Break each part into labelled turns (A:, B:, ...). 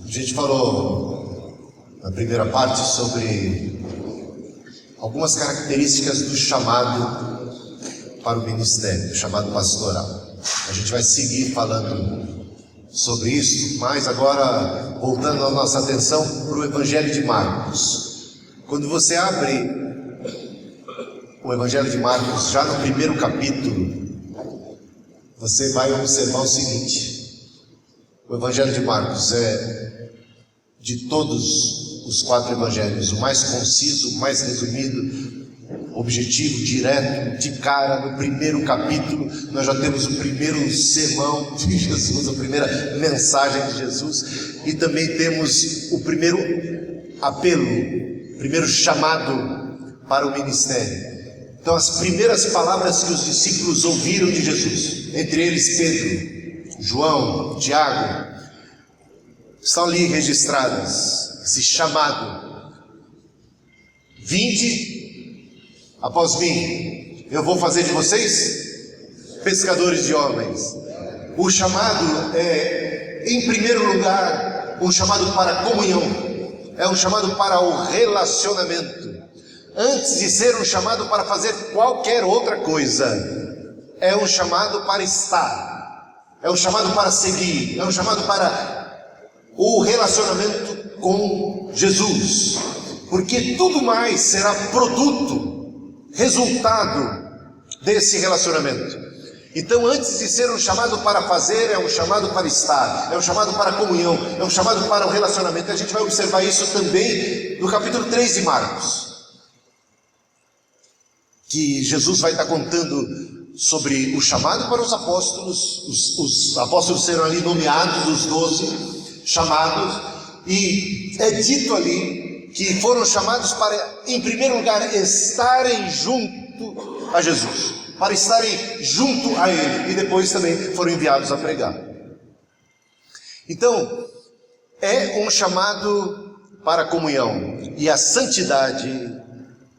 A: A gente falou na primeira parte sobre algumas características do chamado para o ministério, do chamado pastoral. A gente vai seguir falando sobre isso, mas agora voltando a nossa atenção para o Evangelho de Marcos. Quando você abre o Evangelho de Marcos, já no primeiro capítulo, você vai observar o seguinte: o Evangelho de Marcos é, de todos os 4 evangelhos, o mais conciso, o mais resumido, objetivo, direto, de cara. No primeiro capítulo nós já temos o primeiro sermão de Jesus, a primeira mensagem de Jesus, e também temos o primeiro apelo, o primeiro chamado para o ministério. Então, as primeiras palavras que os discípulos ouviram de Jesus, entre eles Pedro, João, Tiago, estão ali registradas. Esse chamado: vinde após mim, eu vou fazer de vocês pescadores de homens. O chamado é, em primeiro lugar, um chamado para a comunhão, é um chamado para o relacionamento. Antes de ser um chamado para fazer qualquer outra coisa, é um chamado para estar, é um chamado para seguir, é um chamado para o relacionamento com Jesus, porque tudo mais será produto, resultado desse relacionamento. Então, antes de ser um chamado para fazer, é um chamado para estar, é um chamado para a comunhão, é um chamado para o relacionamento. A gente vai observar isso também no capítulo 3 de Marcos, que Jesus vai estar contando sobre o chamado para os apóstolos. Os apóstolos serão ali nomeados, os 12 chamados, e é dito ali que foram chamados para, em primeiro lugar, estarem junto a Jesus, para estarem junto a Ele, e depois também foram enviados a pregar. Então, é um chamado para a comunhão, e a santidade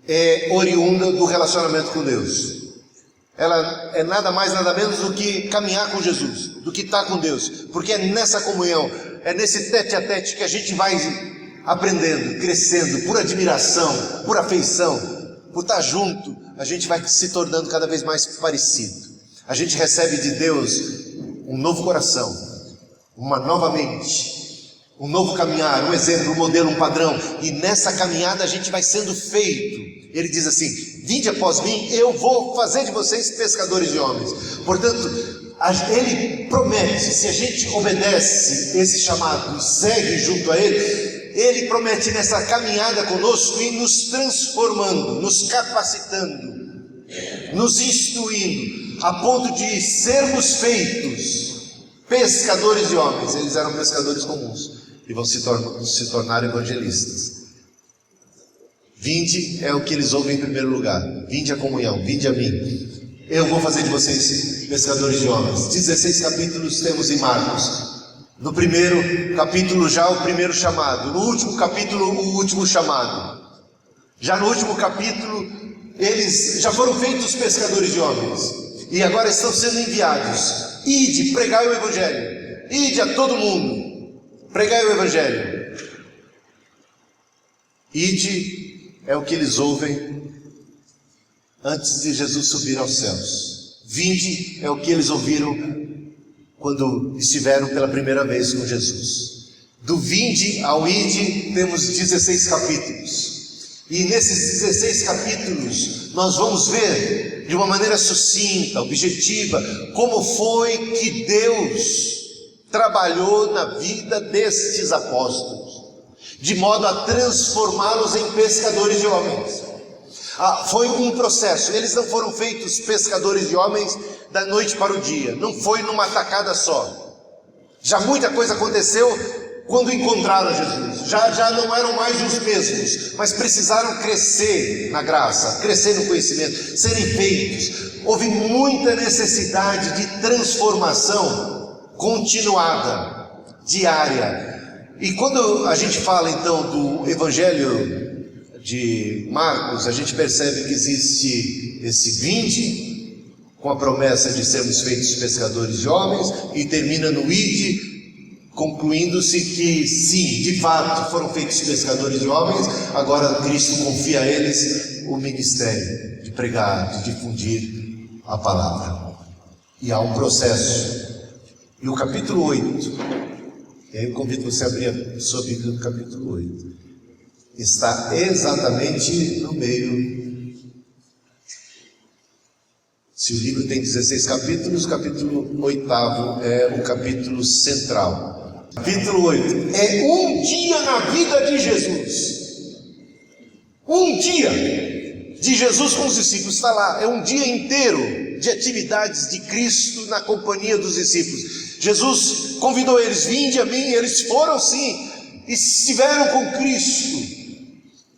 A: é oriunda do relacionamento com Deus. Ela é nada mais, nada menos do que caminhar com Jesus, do que estar com Deus, porque é nessa comunhão, é nesse tete a tete que a gente vai aprendendo, crescendo, por admiração, por afeição, por estar junto, a gente vai se tornando cada vez mais parecido. A gente recebe de Deus um novo coração, uma nova mente, um novo caminhar, um exemplo, um modelo, um padrão, e nessa caminhada a gente vai sendo feito. Ele diz assim: vinde após mim, eu vou fazer de vocês pescadores de homens. Portanto, ele promete, se a gente obedece esse chamado e segue junto a ele promete nessa caminhada conosco ir nos transformando, nos capacitando, nos instruindo, a ponto de sermos feitos pescadores de homens. Eles eram pescadores comuns e vão se tornar evangelistas. Vinde é o que eles ouvem em primeiro lugar: vinde à comunhão, vinde a mim, eu vou fazer de vocês pescadores de homens. 16 capítulos temos em Marcos. No primeiro capítulo já o primeiro chamado, no último capítulo o último chamado. Já no último capítulo eles já foram feitos pescadores de homens e agora estão sendo enviados. Ide, pregai o evangelho, ide a todo mundo, pregai o evangelho. Ide é o que eles ouvem antes de Jesus subir aos céus. Vinde é o que eles ouviram quando estiveram pela primeira vez com Jesus. Do vinde ao ide temos 16 capítulos, e nesses 16 capítulos nós vamos ver de uma maneira sucinta, objetiva, como foi que Deus trabalhou na vida destes apóstolos, de modo a transformá-los em pescadores de homens. Foi um processo. Eles não foram feitos pescadores de homens da noite para o dia, não foi numa tacada só. Já muita coisa aconteceu quando encontraram Jesus, já não eram mais os mesmos, mas precisaram crescer na graça, crescer no conhecimento, serem feitos. Houve muita necessidade de transformação continuada, diária. E quando a gente fala então do Evangelho de Marcos, a gente percebe que existe esse vinde, com a promessa de sermos feitos pescadores de homens, e termina no ide, concluindo-se que sim, de fato foram feitos pescadores de homens. Agora Cristo confia a eles o ministério de pregar, de difundir a palavra. E há um processo. E o capítulo 8, e aí eu convido você a abrir a sua Bíblia no capítulo 8, está exatamente no meio. Se o livro tem 16 capítulos, o capítulo 8º é o capítulo central. Capítulo 8 é um dia na vida de Jesus. Um dia de Jesus com os discípulos, está lá, é um dia inteiro de atividades de Cristo na companhia dos discípulos. Jesus convidou eles, vinde a mim, eles foram sim, e estiveram com Cristo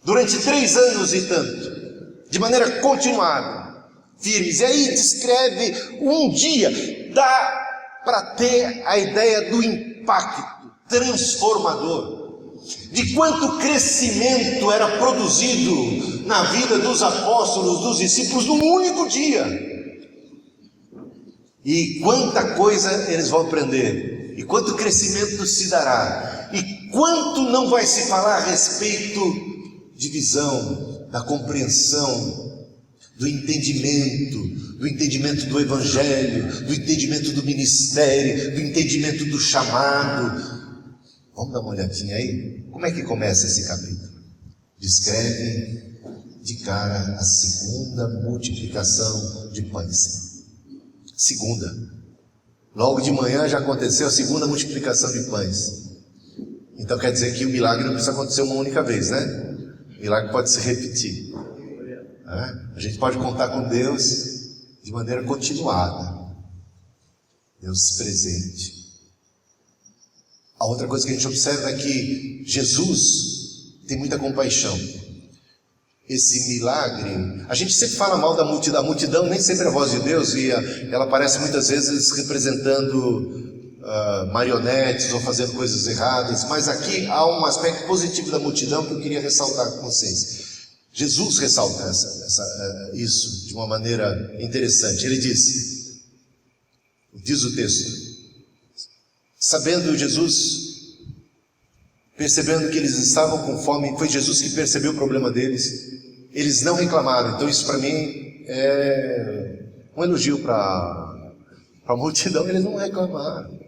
A: durante 3 anos e tanto, de maneira continuada, firmes. E aí descreve um dia, dá para ter a ideia do impacto transformador, de quanto crescimento era produzido na vida dos apóstolos, dos discípulos, num único dia, e quanta coisa eles vão aprender, e quanto crescimento se dará, e quanto não vai se falar a respeito de visão, da compreensão, do entendimento do Evangelho, do entendimento do ministério, do entendimento do chamado. Vamos dar uma olhadinha aí? Como é que começa esse capítulo? Descreve de cara a segunda multiplicação de pães. Segunda. Logo de manhã já aconteceu a segunda multiplicação de pães. Então quer dizer que o milagre não precisa acontecer uma única vez, né? O milagre pode se repetir. A gente pode contar com Deus de maneira continuada. Deus presente. A outra coisa que a gente observa é que Jesus tem muita compaixão. Esse milagre, a gente sempre fala mal da multidão nem sempre é a voz de Deus, e ela aparece muitas vezes representando marionetes ou fazendo coisas erradas, mas aqui há um aspecto positivo da multidão que eu queria ressaltar com vocês. Jesus ressalta isso de uma maneira interessante. Ele diz o texto, sabendo Jesus, percebendo que eles estavam com fome, foi Jesus que percebeu o problema deles, eles não reclamaram. Então isso para mim é um elogio para a multidão. Eles não reclamaram.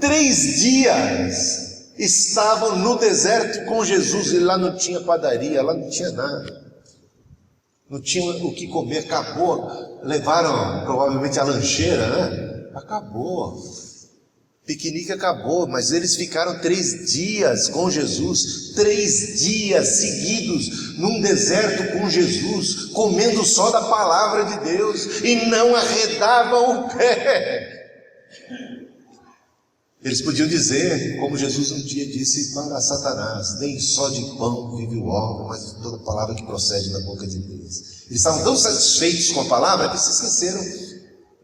A: 3 dias estavam no deserto com Jesus, e lá não tinha padaria, lá não tinha nada, não tinha o que comer, acabou. Levaram provavelmente a lancheira, né? Acabou, piquenique acabou, mas eles ficaram 3 dias com Jesus, 3 dias seguidos num deserto com Jesus, comendo só da palavra de Deus, e não arredavam o pé. Eles podiam dizer, como Jesus um dia disse para Satanás, nem só de pão vive o homem, mas de toda palavra que procede da boca de Deus. Eles estavam tão satisfeitos com a palavra que se esqueceram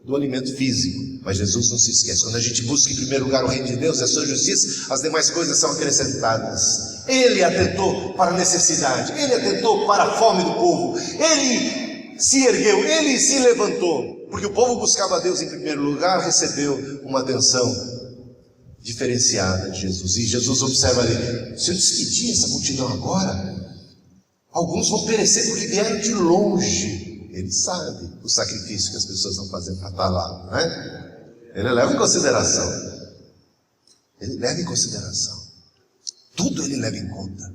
A: do alimento físico. Mas Jesus não se esquece. Quando a gente busca em primeiro lugar o reino de Deus e a sua justiça, as demais coisas são acrescentadas. Ele atentou para a necessidade, ele atentou para a fome do povo, ele se ergueu, ele se levantou, porque o povo buscava a Deus em primeiro lugar, recebeu uma atenção diferenciada de Jesus. E Jesus observa ali, se eu despedir essa multidão agora, alguns vão perecer porque vieram de longe. Ele sabe o sacrifício que as pessoas vão fazer para estar lá, não é? Ele leva em consideração. Ele leva em consideração. Tudo ele leva em conta.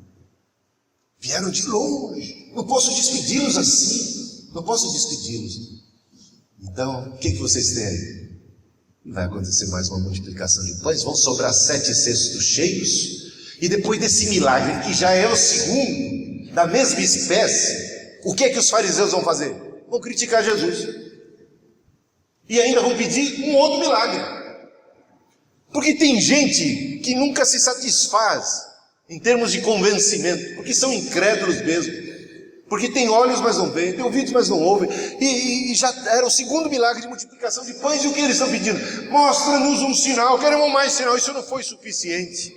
A: Vieram de longe, não posso despedi-los assim, não posso despedi-los. Então, o que vocês têm aí? Vai acontecer mais uma multiplicação de pães, vão sobrar 7 cestos cheios, e depois desse milagre, que já é o segundo, da mesma espécie, o que é que os fariseus vão fazer? Vão criticar Jesus, e ainda vão pedir um outro milagre, porque tem gente que nunca se satisfaz em termos de convencimento, porque são incrédulos mesmo, porque tem olhos mas não veem, tem ouvidos mas não ouvem, e já era o segundo milagre de multiplicação de pães, e o que eles estão pedindo? Mostra-nos um sinal, queremos mais sinal. Isso não foi suficiente,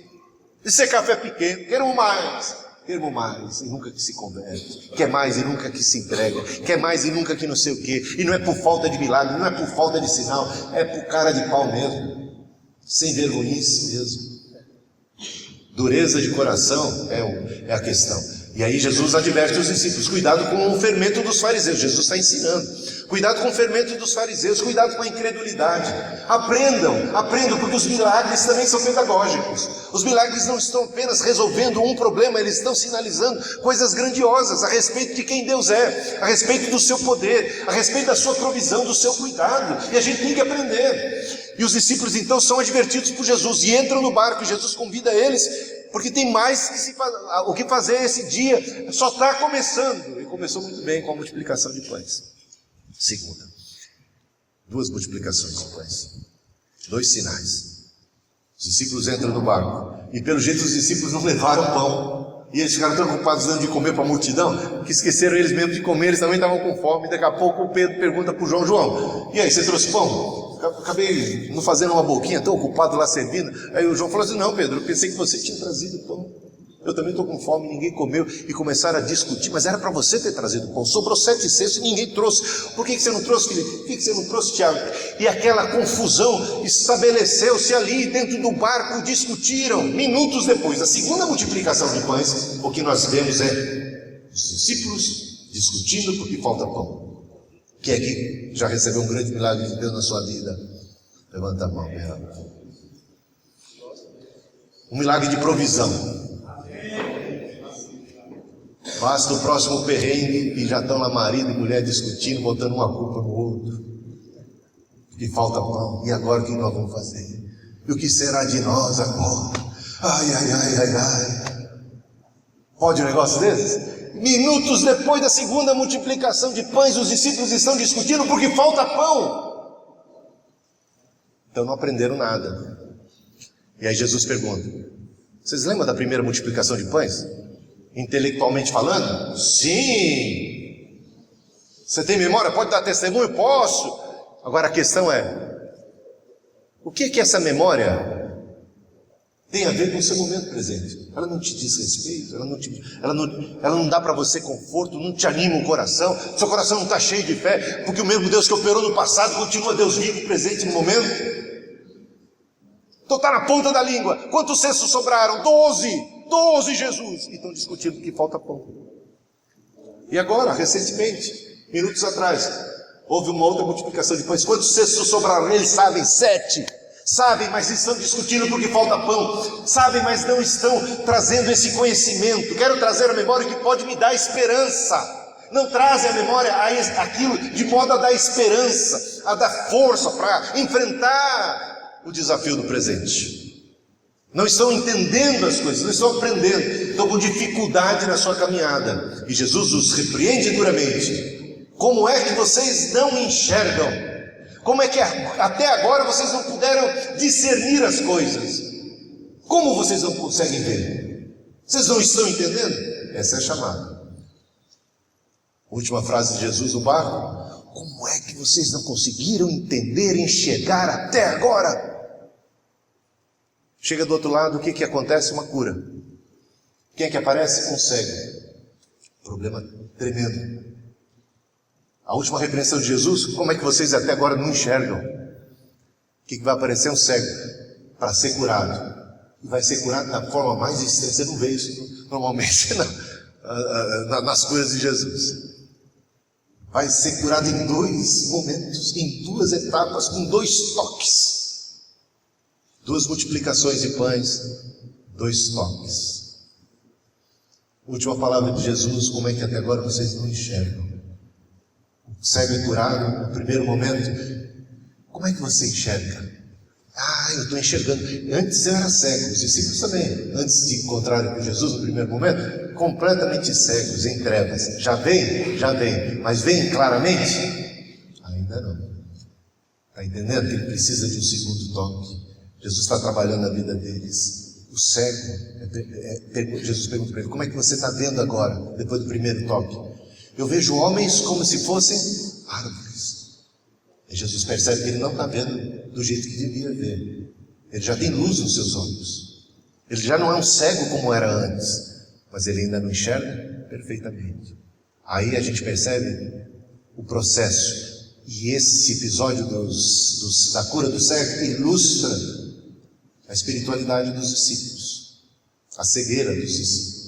A: isso é café pequeno, queremos mais, e nunca que se converte, quer mais e nunca que se entrega, quer mais e nunca que não sei o quê, e não é por falta de milagre, não é por falta de sinal, é por cara de pau mesmo, sem vergonhice mesmo. Dureza de coração é a questão. E aí Jesus adverte os discípulos: cuidado com o fermento dos fariseus. Jesus está ensinando. Cuidado com o fermento dos fariseus, cuidado com a incredulidade. Aprendam, porque os milagres também são pedagógicos. Os milagres não estão apenas resolvendo um problema, eles estão sinalizando coisas grandiosas a respeito de quem Deus é, a respeito do seu poder, a respeito da sua provisão, do seu cuidado. E a gente tem que aprender. E os discípulos então são advertidos por Jesus e entram no barco, e Jesus convida eles, porque tem mais o que fazer esse dia, só está começando. E começou muito bem com a multiplicação de pães. Segunda, 2 multiplicações de pães, 2 sinais. Os discípulos entram no barco, e pelo jeito os discípulos não levaram pão, e eles ficaram tão ocupados dando de comer para a multidão, que esqueceram eles mesmos de comer. Eles também estavam com fome. E daqui a pouco o Pedro pergunta para o João: João, e aí, você trouxe pão? Acabei não fazendo uma boquinha, tão ocupado lá servindo. Aí o João falou assim: não, Pedro, eu pensei que você tinha trazido pão. Eu também estou com fome, ninguém comeu. E começaram a discutir: mas era para você ter trazido pão. Sobrou 7 cestos e ninguém trouxe. Por que você não trouxe, Felipe? Por que você não trouxe, Tiago? E aquela confusão estabeleceu-se ali dentro do barco. Discutiram. Minutos depois, a segunda multiplicação de pães, o que nós vemos é os discípulos discutindo porque falta pão. Quem é que já recebeu um grande milagre de Deus na sua vida? Levanta a mão. Um milagre de provisão. Basta o próximo perrengue e já estão lá marido e mulher discutindo, botando uma culpa no outro, que falta pão. E agora o que nós vamos fazer? E o que será de nós agora? Ai. Pode um negócio desses? Minutos depois da segunda multiplicação de pães, os discípulos estão discutindo porque falta pão. Então não aprenderam nada. E aí Jesus pergunta: vocês lembram da primeira multiplicação de pães? Intelectualmente falando? Sim. Você tem memória? Pode dar testemunho? Posso. Agora a questão é: o que essa memória tem a ver com o seu momento presente? Ela não te diz respeito, ela não dá para você conforto, não te anima o coração, seu coração não está cheio de fé, porque o mesmo Deus que operou no passado continua Deus vivo, presente no momento. Então está na ponta da língua. Quantos cestos sobraram? 12, Jesus. E estão discutindo que falta pão. E agora, recentemente, minutos atrás, houve uma outra multiplicação de pães. Quantos cestos sobraram? Eles sabem, 7. Sabem, mas estão discutindo porque falta pão. Sabem, mas não estão trazendo esse conhecimento. Quero trazer a memória que pode me dar esperança. Não trazem a memória aquilo de modo a dar esperança, a dar força para enfrentar o desafio do presente. Não estão entendendo as coisas, não estão aprendendo, estão com dificuldade na sua caminhada. E Jesus os repreende duramente. Como é que vocês não enxergam? Como é que até agora vocês não puderam discernir as coisas? Como vocês não conseguem ver? Vocês não estão entendendo? Essa é a chamada. Última frase de Jesus no barco: como é que vocês não conseguiram entender, enxergar até agora? Chega do outro lado, o que acontece? Uma cura. Quem é que aparece? Um cego. Problema tremendo. A última repreensão de Jesus: como é que vocês até agora não enxergam? O que vai aparecer? Um cego para ser curado. E vai ser curado da forma mais extrema. Você não vê isso normalmente nas curas de Jesus. Vai ser curado em 2 momentos, em 2 etapas, com 2 toques. 2 multiplicações de pães, 2 toques. Última palavra de Jesus: como é que até agora vocês não enxergam? O cego é curado no primeiro momento. Como é que você enxerga? Eu estou enxergando. Antes eu era cego, os discípulos também, antes de encontrarem com Jesus no primeiro momento, completamente cegos, em trevas. Já vem, mas vem claramente? Ainda não. Está entendendo que ele precisa de um segundo toque? Jesus está trabalhando na vida deles. O cego, Jesus pergunta para ele: como é que você está vendo agora, depois do primeiro toque? Eu vejo homens como se fossem árvores. E Jesus percebe que ele não está vendo do jeito que devia ver. Ele já tem luz nos seus olhos. Ele já não é um cego como era antes, mas ele ainda não enxerga perfeitamente. Aí a gente percebe o processo. E esse episódio da cura do cego ilustra a espiritualidade dos discípulos. a cegueira dos discípulos.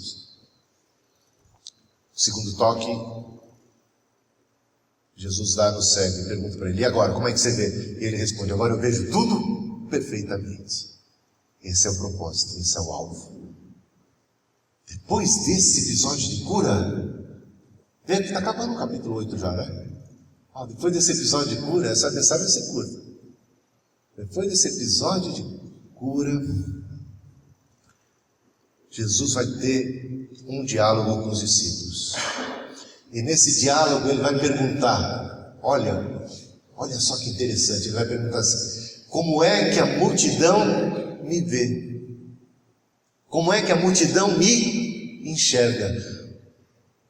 A: O segundo toque, Jesus dá no cego e pergunta para ele: e agora, como é que você vê? E ele responde: agora eu vejo tudo perfeitamente. Esse é o propósito, esse é o alvo. Depois desse episódio de cura, está acabando o capítulo 8 já, né? Depois desse episódio de cura, essa mensagem vai ser curta. Depois desse episódio de cura, Jesus vai ter um diálogo com os discípulos. E nesse diálogo ele vai perguntar, olha só que interessante, ele vai perguntar assim: como é que a multidão me vê? Como é que a multidão me enxerga?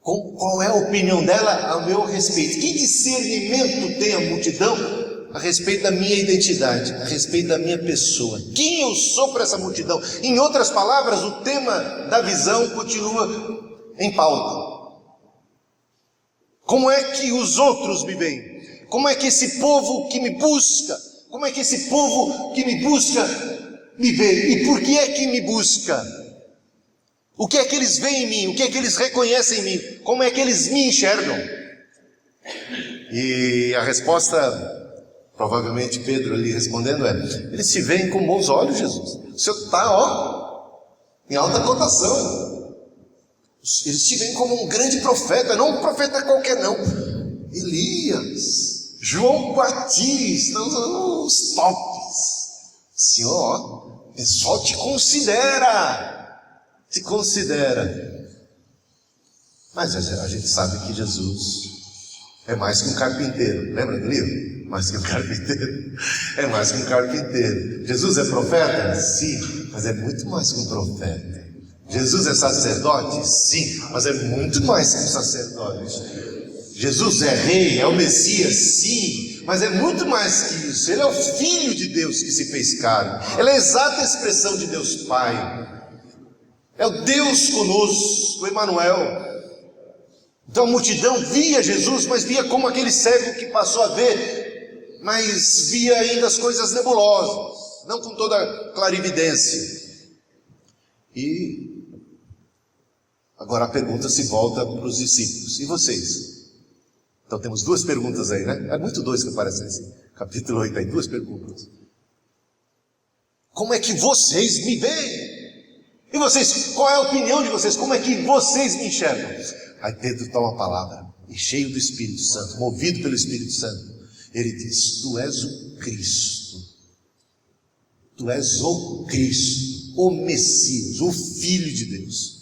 A: Qual é a opinião dela a meu respeito? Que discernimento tem a multidão a respeito da minha identidade, a respeito da minha pessoa? Quem eu sou para essa multidão? Em outras palavras, o tema da visão continua em pauta. Como é que os outros me veem? Como é que esse povo que me busca, como é que esse povo que me busca me vê? E por que é que me busca? O que é que eles veem em mim? O que é que eles reconhecem em mim? Como é que eles me enxergam? E a resposta, provavelmente Pedro ali respondendo, é: eles te veem com bons olhos, Jesus. O Senhor está, em alta cotação. Eles te veem como um grande profeta, não um profeta qualquer não. Elias, João Batista, os tops. Senhor, o pessoal te considera. Mas a gente sabe que Jesus é mais que um carpinteiro. Lembra do livro? Mais que um carpinteiro. É mais que um carpinteiro. Jesus é profeta? Sim, mas é muito mais que um profeta. Jesus é sacerdote? Sim, mas é muito mais que um sacerdote. Jesus é rei, é o Messias? Sim, mas é muito mais que isso. Ele é o Filho de Deus que se fez carne. Ele é a exata expressão de Deus Pai. É o Deus conosco, o Emanuel. Então a multidão via Jesus, mas via como aquele cego que passou a ver, mas via ainda as coisas nebulosas, não com toda clarividência. E agora a pergunta se volta para os discípulos: e vocês? Então temos duas perguntas aí, né? É muito dois que aparecem nesse capítulo 8 aí, duas perguntas. Como é que vocês me veem? E vocês, qual é a opinião de vocês? Como é que vocês me enxergam? Aí Pedro toma a palavra, e cheio do Espírito Santo, movido pelo Espírito Santo, ele diz: tu és o Cristo. Tu és o Cristo, o Messias, o Filho de Deus.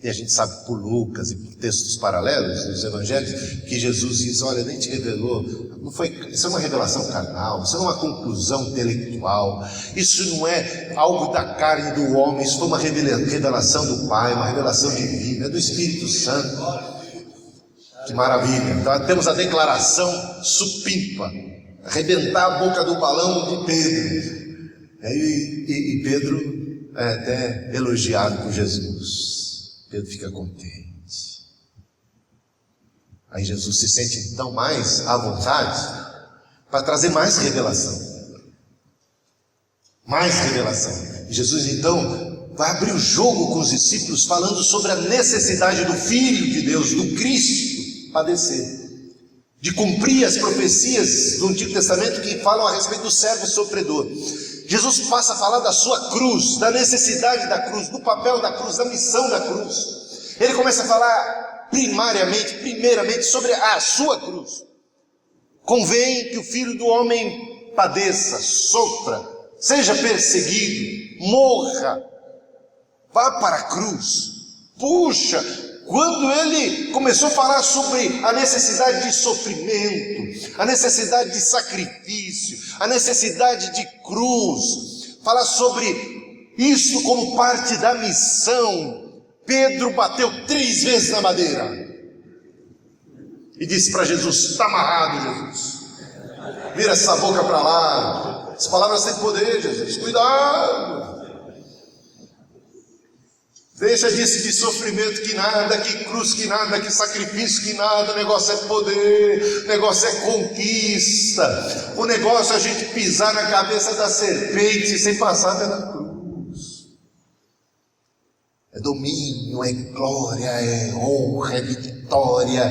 A: E a gente sabe por Lucas e por textos paralelos dos evangelhos que Jesus diz: olha, nem te revelou, isso é uma revelação carnal, isso não é uma conclusão intelectual, isso não é algo da carne do homem, isso foi uma revelação do Pai, uma revelação divina, é do Espírito Santo. Que maravilha! Então temos a declaração supimpa, arrebentar a boca do balão de Pedro. E Pedro é até elogiado por Jesus. Pedro fica contente. Aí Jesus se sente então mais à vontade para trazer mais revelação. Mais revelação. E Jesus então vai abrir o jogo com os discípulos, falando sobre a necessidade do Filho de Deus, do Cristo, padecer, de cumprir as profecias do Antigo Testamento que falam a respeito do servo sofredor. Jesus passa a falar da sua cruz, da necessidade da cruz, do papel da cruz, da missão da cruz. Ele começa a falar primeiramente sobre a sua cruz. Convém que o Filho do Homem padeça, sofra, seja perseguido, morra, vá para a cruz. Puxa, quando ele começou a falar sobre a necessidade de sofrimento, a necessidade de sacrifício, a necessidade de cruz, falar sobre isso como parte da missão, Pedro bateu 3 vezes na madeira e disse para Jesus: está amarrado, Jesus, vira essa boca para lá, as palavras têm poder, Jesus, cuidado. Deixa disso de sofrimento que nada, que cruz que nada, que sacrifício que nada. O negócio é poder, o negócio é conquista. O negócio é a gente pisar na cabeça da serpente sem passar pela cruz. É domínio, é glória, é honra, é vitória,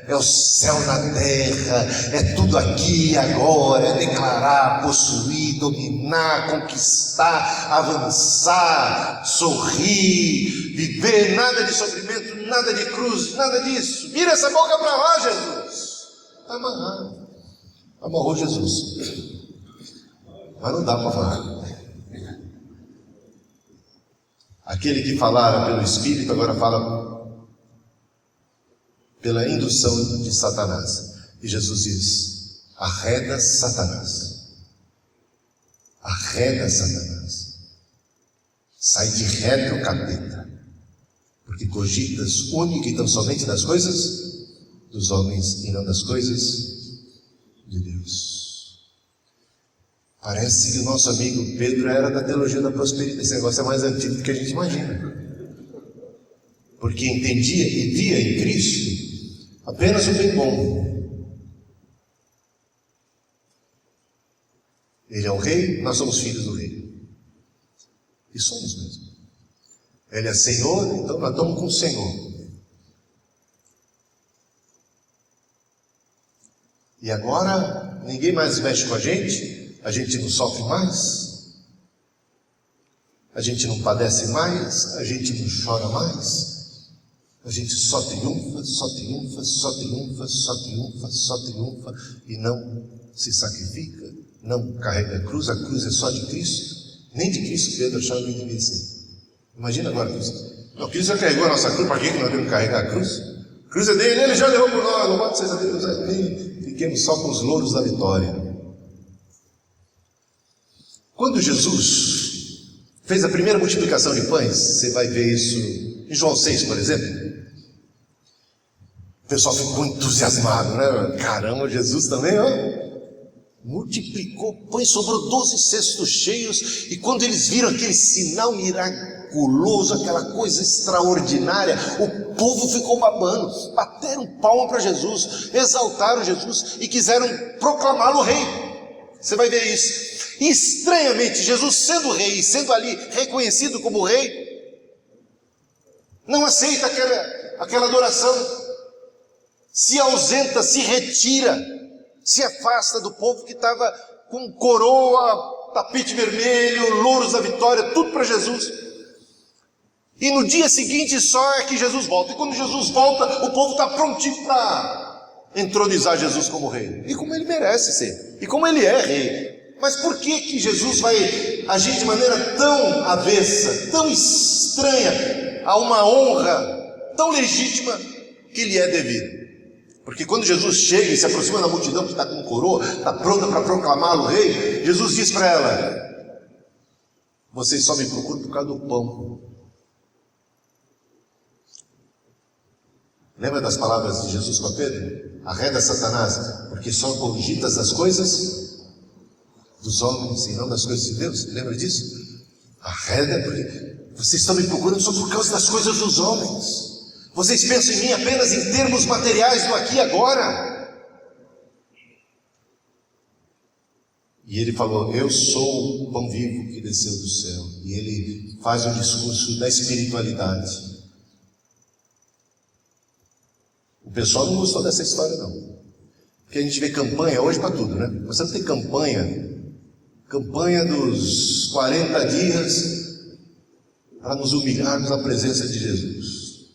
A: é o céu na terra, é tudo aqui e agora, é declarar, possuir, dominar, conquistar, avançar, sorrir, viver, nada de sofrimento, nada de cruz, nada disso. Vira essa boca para lá, Jesus. Está amarrado. Amarrou Jesus. Mas não dá para falar. Aquele que falara pelo Espírito agora fala pela indução de Satanás. E Jesus diz: arreda Satanás. Arreda Satanás. Sai de ré do capeta. Porque cogitas única e tão somente das coisas dos homens e não das coisas de Deus. Parece que o nosso amigo Pedro era da teologia da prosperidade. Esse negócio é mais antigo do que a gente imagina. Porque entendia e via em Cristo apenas o bem bom. Ele é o rei, nós somos filhos do rei. E somos mesmo. Ele é Senhor, então nós estamos com o Senhor. E agora, ninguém mais mexe com a gente não sofre mais, a gente não padece mais, a gente não chora mais, a gente só triunfa, só triunfa, só triunfa, só triunfa, só triunfa, e não se sacrifica, não carrega a cruz é só de Cristo, nem de Cristo Pedro achava que devia ser. Imagina agora, não, Cristo já carregou a nossa cruz, para que nós devemos carregar a cruz? A cruz é dele, ele já levou por nós, louvado seja Deus, fiquemos só com os louros da vitória. Quando Jesus fez a primeira multiplicação de pães, você vai ver isso em João 6, por exemplo. O pessoal ficou entusiasmado, né? Caramba, Jesus também, ó, multiplicou pães, sobrou 12 cestos cheios, e quando eles viram aquele sinal miraculoso, aquela coisa extraordinária, o povo ficou babando, bateram palma para Jesus, exaltaram Jesus e quiseram proclamá-lo rei. Você vai ver isso. E estranhamente, Jesus sendo rei e sendo ali reconhecido como rei, não aceita aquela adoração, se ausenta, se retira, se afasta do povo que estava com coroa, tapete vermelho, louros da vitória, tudo para Jesus. E no dia seguinte só é que Jesus volta, e quando Jesus volta, o povo está prontinho para entronizar Jesus como rei, e como ele merece ser, e como ele é rei. Mas por que Jesus vai agir de maneira tão avessa, tão estranha, a uma honra tão legítima que lhe é devida? Porque quando Jesus chega e se aproxima da multidão que está com coroa, está pronta para proclamá-lo rei, Jesus diz para ela: vocês só me procuram por causa do pão. Lembra das palavras de Jesus para Pedro? Arreda Satanás, porque só cogitas das coisas dos homens e não das coisas de Deus. Lembra disso? Arreda, porque vocês estão me procurando só por causa das coisas dos homens. Vocês pensam em mim apenas em termos materiais do aqui e agora. E ele falou: eu sou o pão vivo que desceu do céu. E ele faz um discurso da espiritualidade. O pessoal não gostou dessa história, não. Porque a gente vê campanha hoje para tudo, né? Você não tem campanha dos 40 dias para nos humilharmos na presença de Jesus,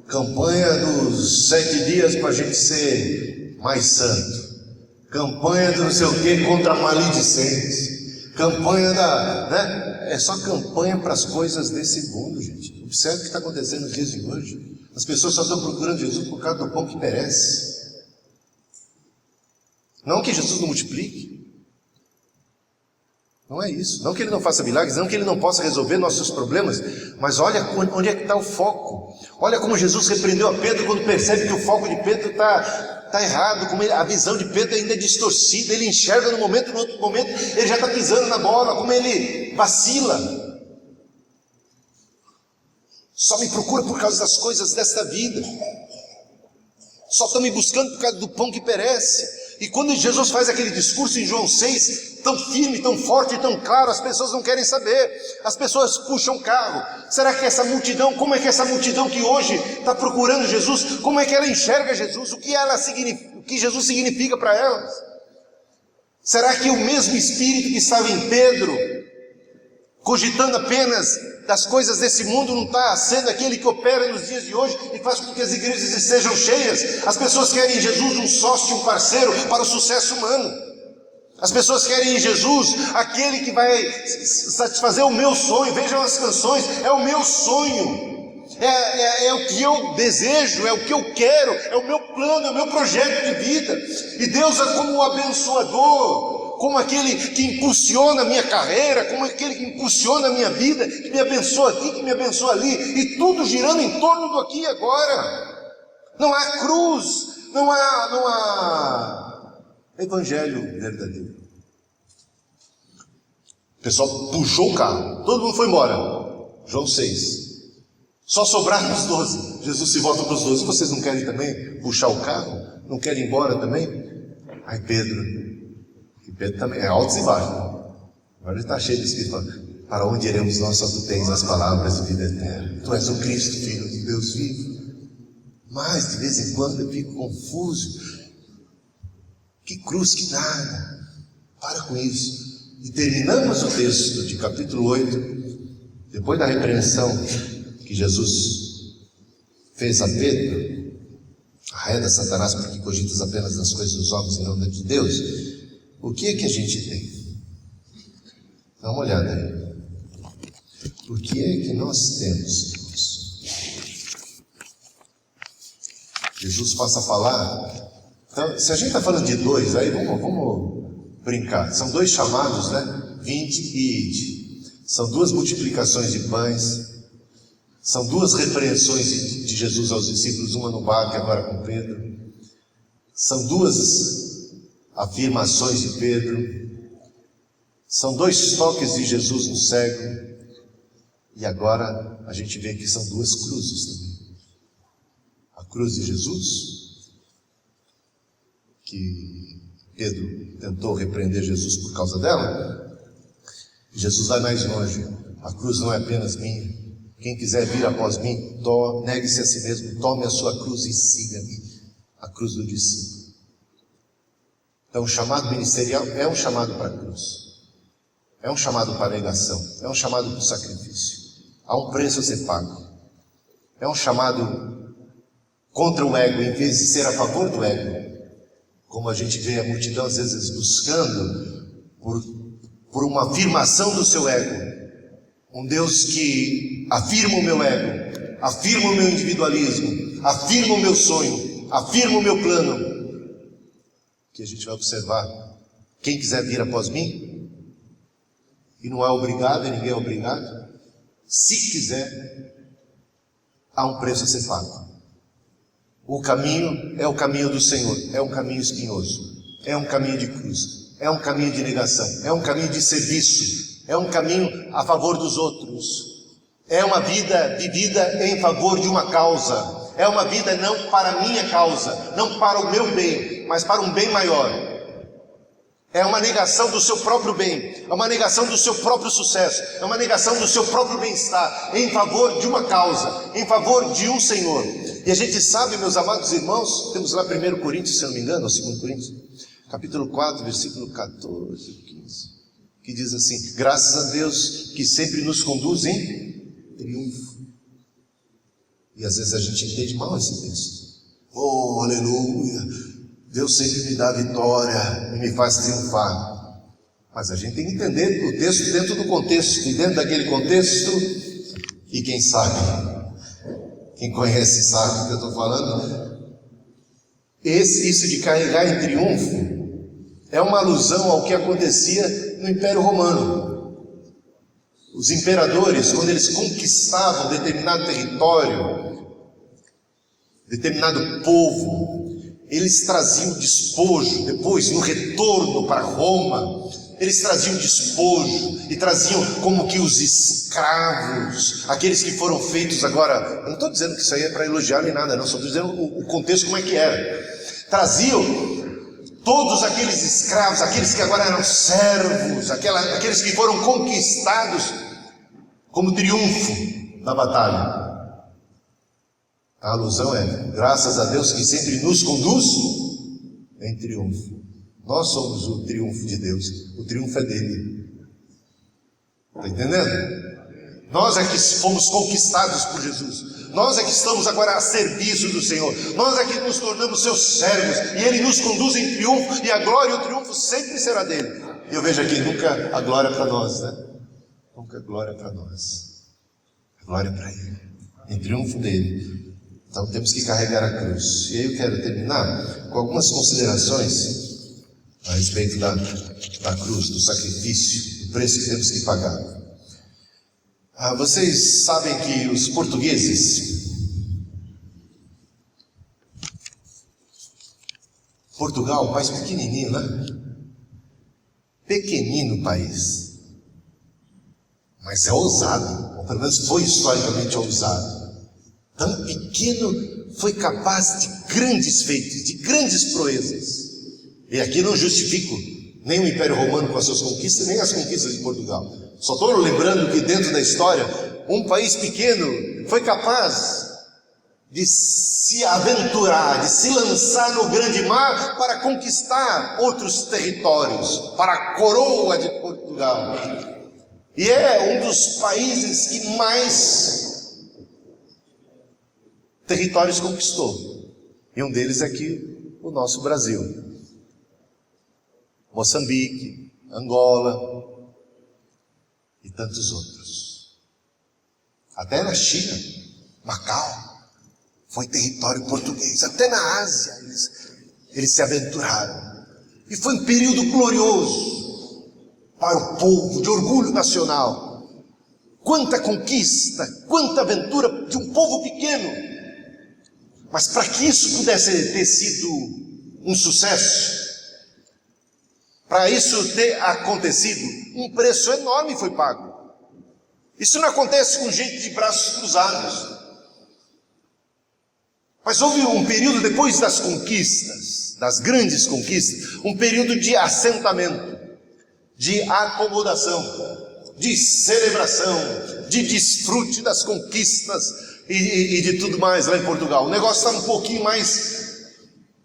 A: campanha dos 7 dias para a gente ser mais santo, campanha do não sei o que contra maledicentes, campanha é só campanha para as coisas desse mundo, gente. Observe o que está acontecendo nos dias de hoje. As pessoas só estão procurando Jesus por causa do pão que perece. Não que Jesus não multiplique, não é isso, não que ele não faça milagres, não que ele não possa resolver nossos problemas, mas olha onde é que está o foco. Olha como Jesus repreendeu a Pedro quando percebe que o foco de Pedro está errado, como a visão de Pedro ainda é distorcida, ele enxerga no outro momento ele já está pisando na bola, como ele vacila. Só me procura por causa das coisas desta vida, só estão me buscando por causa do pão que perece. E quando Jesus faz aquele discurso em João 6, tão firme, tão forte, tão claro, as pessoas não querem saber, as pessoas puxam o carro. Será que essa multidão, como é que essa multidão que hoje está procurando Jesus, como é que ela enxerga Jesus, o que Jesus significa para elas? Será que o mesmo Espírito que estava em Pedro, cogitando apenas das coisas desse mundo, não está sendo aquele que opera nos dias de hoje e faz com que as igrejas estejam cheias? As pessoas querem em Jesus um sócio, um parceiro para o sucesso humano. As pessoas querem em Jesus aquele que vai satisfazer o meu sonho. Vejam as canções, é o meu sonho, é o que eu desejo, é o que eu quero, é o meu plano, é o meu projeto de vida. E Deus é como o abençoador, como aquele que impulsiona a minha carreira, como aquele que impulsiona a minha vida, que me abençoa aqui, que me abençoa ali, e tudo girando em torno do aqui e agora. Não há cruz, não há evangelho verdadeiro. O pessoal puxou o carro, todo mundo foi embora. João 6. Só sobraram os 12. Jesus se volta para os 12. Vocês não querem também puxar o carro? Não querem ir embora também? Aí Pedro também, é altos e baixos. Agora ele está cheio de Espírito. Para onde iremos nós, só tu tens as palavras de vida eterna. Tu és o Cristo, Filho de Deus vivo. Mas de vez em quando eu fico confuso. Que cruz, que nada. Para com isso. E terminamos o texto de capítulo 8, depois da repreensão que Jesus fez a Pedro: arreda Satanás, porque cogitas apenas nas coisas dos homens e não das de Deus. O que é que a gente tem? Dá uma olhada aí. O que é que nós temos, irmãos? Jesus passa a falar. Então, se a gente está falando de dois, aí vamos brincar. São dois chamados, né? Vinde e ide. São duas multiplicações de pães. São duas repreensões de Jesus aos discípulos, uma no barco e agora com Pedro. São duas afirmações de Pedro. São dois toques de Jesus no cego. E agora a gente vê que são duas cruzes também. A cruz de Jesus, que Pedro tentou repreender Jesus por causa dela. Jesus vai mais longe. A cruz não é apenas minha. Quem quiser vir após mim, negue-se a si mesmo, tome a sua cruz e siga-me. A cruz do discípulo. Então o chamado ministerial é um chamado para a cruz. É um chamado para a negação. É um chamado para o sacrifício. Há um preço a ser pago. É um chamado contra o ego, em vez de ser a favor do ego. Como a gente vê a multidão às vezes buscando por uma afirmação do seu ego. Um Deus que afirma o meu ego, afirma o meu individualismo, afirma o meu sonho, afirma o meu plano. Que a gente vai observar: quem quiser vir após mim, e não é obrigado, e ninguém é obrigado, se quiser, há um preço a ser pago. O caminho é o caminho do Senhor, é um caminho espinhoso, é um caminho de cruz, é um caminho de negação, é um caminho de serviço, é um caminho a favor dos outros, é uma vida vivida em favor de uma causa, é uma vida não para a minha causa, não para o meu bem, mas para um bem maior. É uma negação do seu próprio bem, é uma negação do seu próprio sucesso, é uma negação do seu próprio bem-estar, em favor de uma causa, em favor de um Senhor. E a gente sabe, meus amados irmãos, temos lá 1 Coríntios, se não me engano, ou 2 Coríntios, capítulo 4, versículo 14, 15, que diz assim: graças a Deus que sempre nos conduz em triunfo. E às vezes a gente entende mal esse texto. Oh, aleluia! Deus sempre me dá vitória e me faz triunfar. Mas a gente tem que entender o texto dentro do contexto, e dentro daquele contexto, e quem sabe, quem conhece sabe o que eu estou falando. Isso de carregar em triunfo é uma alusão ao que acontecia no Império Romano. Os imperadores, quando eles conquistavam determinado território, determinado povo, eles traziam despojo. Depois, no retorno para Roma, eles traziam despojo e traziam como que os escravos, aqueles que foram feitos agora. Eu não estou dizendo que isso aí é para elogiar nem nada, não, só estou dizendo o contexto como é que era. Traziam todos aqueles escravos, aqueles que agora eram servos, aqueles que foram conquistados como triunfo da batalha. A alusão é: graças a Deus que sempre nos conduz em triunfo. Nós somos o triunfo de Deus, o triunfo é dele. Está entendendo? Nós é que fomos conquistados por Jesus. Nós é que estamos agora a serviço do Senhor. Nós é que nos tornamos seus servos. E Ele nos conduz em triunfo. E a glória e o triunfo sempre será dele. E eu vejo aqui, nunca a glória para nós, né? Nunca a glória para nós. A glória para Ele. Em triunfo dele. Então temos que carregar a cruz. E aí eu quero terminar com algumas considerações a respeito da cruz, do sacrifício, do preço que temos que pagar. Vocês sabem que os portugueses, Portugal, um país pequenininho, né? Pequenino país, mas é ousado, ou pelo menos foi historicamente ousado. Tão pequeno, foi capaz de grandes feitos, de grandes proezas. E aqui não justifico nem o Império Romano com as suas conquistas, nem as conquistas de Portugal. Só estou lembrando que dentro da história, um país pequeno foi capaz de se aventurar, de se lançar no grande mar para conquistar outros territórios, para a coroa de Portugal. E é um dos países que mais territórios conquistou. E um deles é aqui, o nosso Brasil. Moçambique, Angola e tantos outros. Até na China, Macau, foi território português. Até na Ásia eles se aventuraram. E foi um período glorioso para o povo, de orgulho nacional. Quanta conquista, quanta aventura de um povo pequeno. Mas para que isso pudesse ter sido um sucesso, para isso ter acontecido, um preço enorme foi pago. Isso não acontece com gente de braços cruzados. Mas houve um período depois das conquistas, das grandes conquistas, um período de assentamento, de acomodação, de celebração, de desfrute das conquistas e de tudo mais lá em Portugal. O negócio está um pouquinho mais,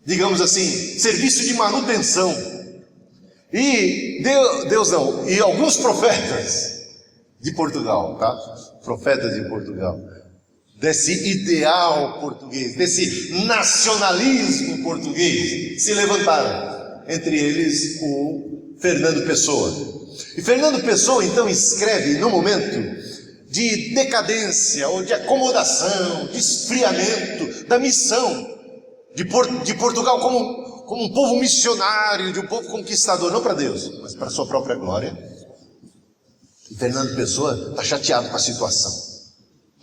A: digamos assim, serviço de manutenção. E Deus não, e alguns profetas de Portugal, tá? Profetas de Portugal, desse ideal português, desse nacionalismo português, se levantaram. Entre eles o Fernando Pessoa. E Fernando Pessoa então escreve no momento de decadência ou de acomodação, de esfriamento da missão de Portugal como um povo missionário, de um povo conquistador, não para Deus, mas para a sua própria glória. E Fernando Pessoa está chateado com a situação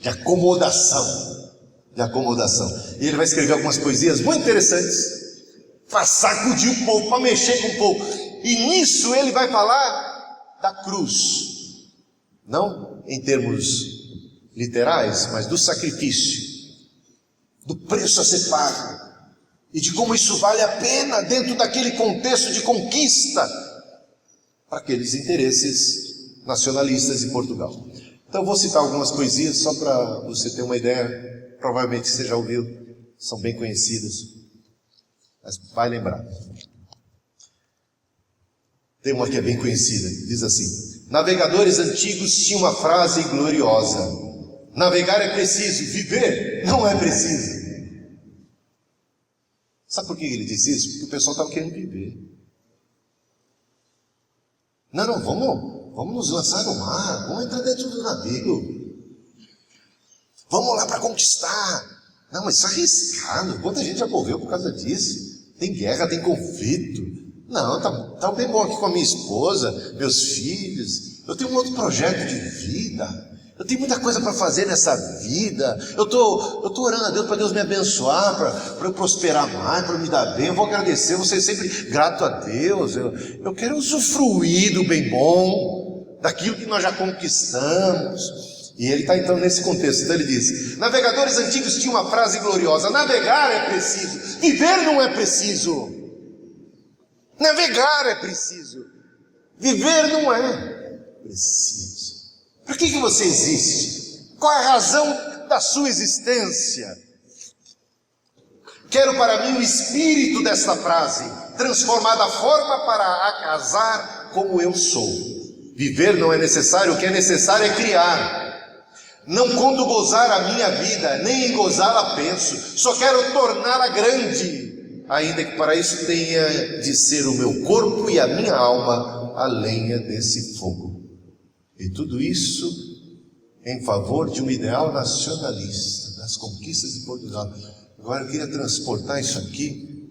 A: de acomodação. E ele vai escrever algumas poesias muito interessantes para sacudir o povo, para mexer com o povo. E nisso ele vai falar da cruz, não em termos literais, mas do sacrifício, do preço a ser pago. E de como isso vale a pena dentro daquele contexto de conquista para aqueles interesses nacionalistas de Portugal. Então eu vou citar algumas poesias só para você ter uma ideia. Provavelmente você já ouviu, são bem conhecidas, mas vai lembrar. Tem uma que é bem conhecida, diz assim: navegadores antigos tinham uma frase gloriosa: navegar é preciso, viver não é preciso. Sabe por que ele disse isso? Porque o pessoal estava querendo viver. Não, vamos nos lançar no mar, vamos entrar dentro do navio, vamos lá para conquistar. Não, mas isso é arriscado, quanta gente já morreu por causa disso? Tem guerra, tem conflito. Não, tá bem bom aqui com a minha esposa, meus filhos, eu tenho um outro projeto de vida. Eu tenho muita coisa para fazer nessa vida. Eu tô orando a Deus para Deus me abençoar, para eu prosperar mais, para me dar bem. Eu vou agradecer, vou ser sempre grato a Deus. Eu quero usufruir do bem bom, daquilo que nós já conquistamos. E ele está então nesse contexto. Então ele diz: navegadores antigos tinham uma frase gloriosa: navegar é preciso, viver não é preciso. Navegar é preciso. Viver não é preciso. Para que você existe? Qual é a razão da sua existência? Quero para mim o espírito desta frase, transformar da forma para acasar como eu sou. Viver não é necessário, o que é necessário é criar. Não conto gozar a minha vida, nem em gozá-la penso, só quero torná-la grande, ainda que para isso tenha de ser o meu corpo e a minha alma a lenha desse fogo. E tudo isso em favor de um ideal nacionalista, das conquistas de Portugal. Agora eu queria transportar isso aqui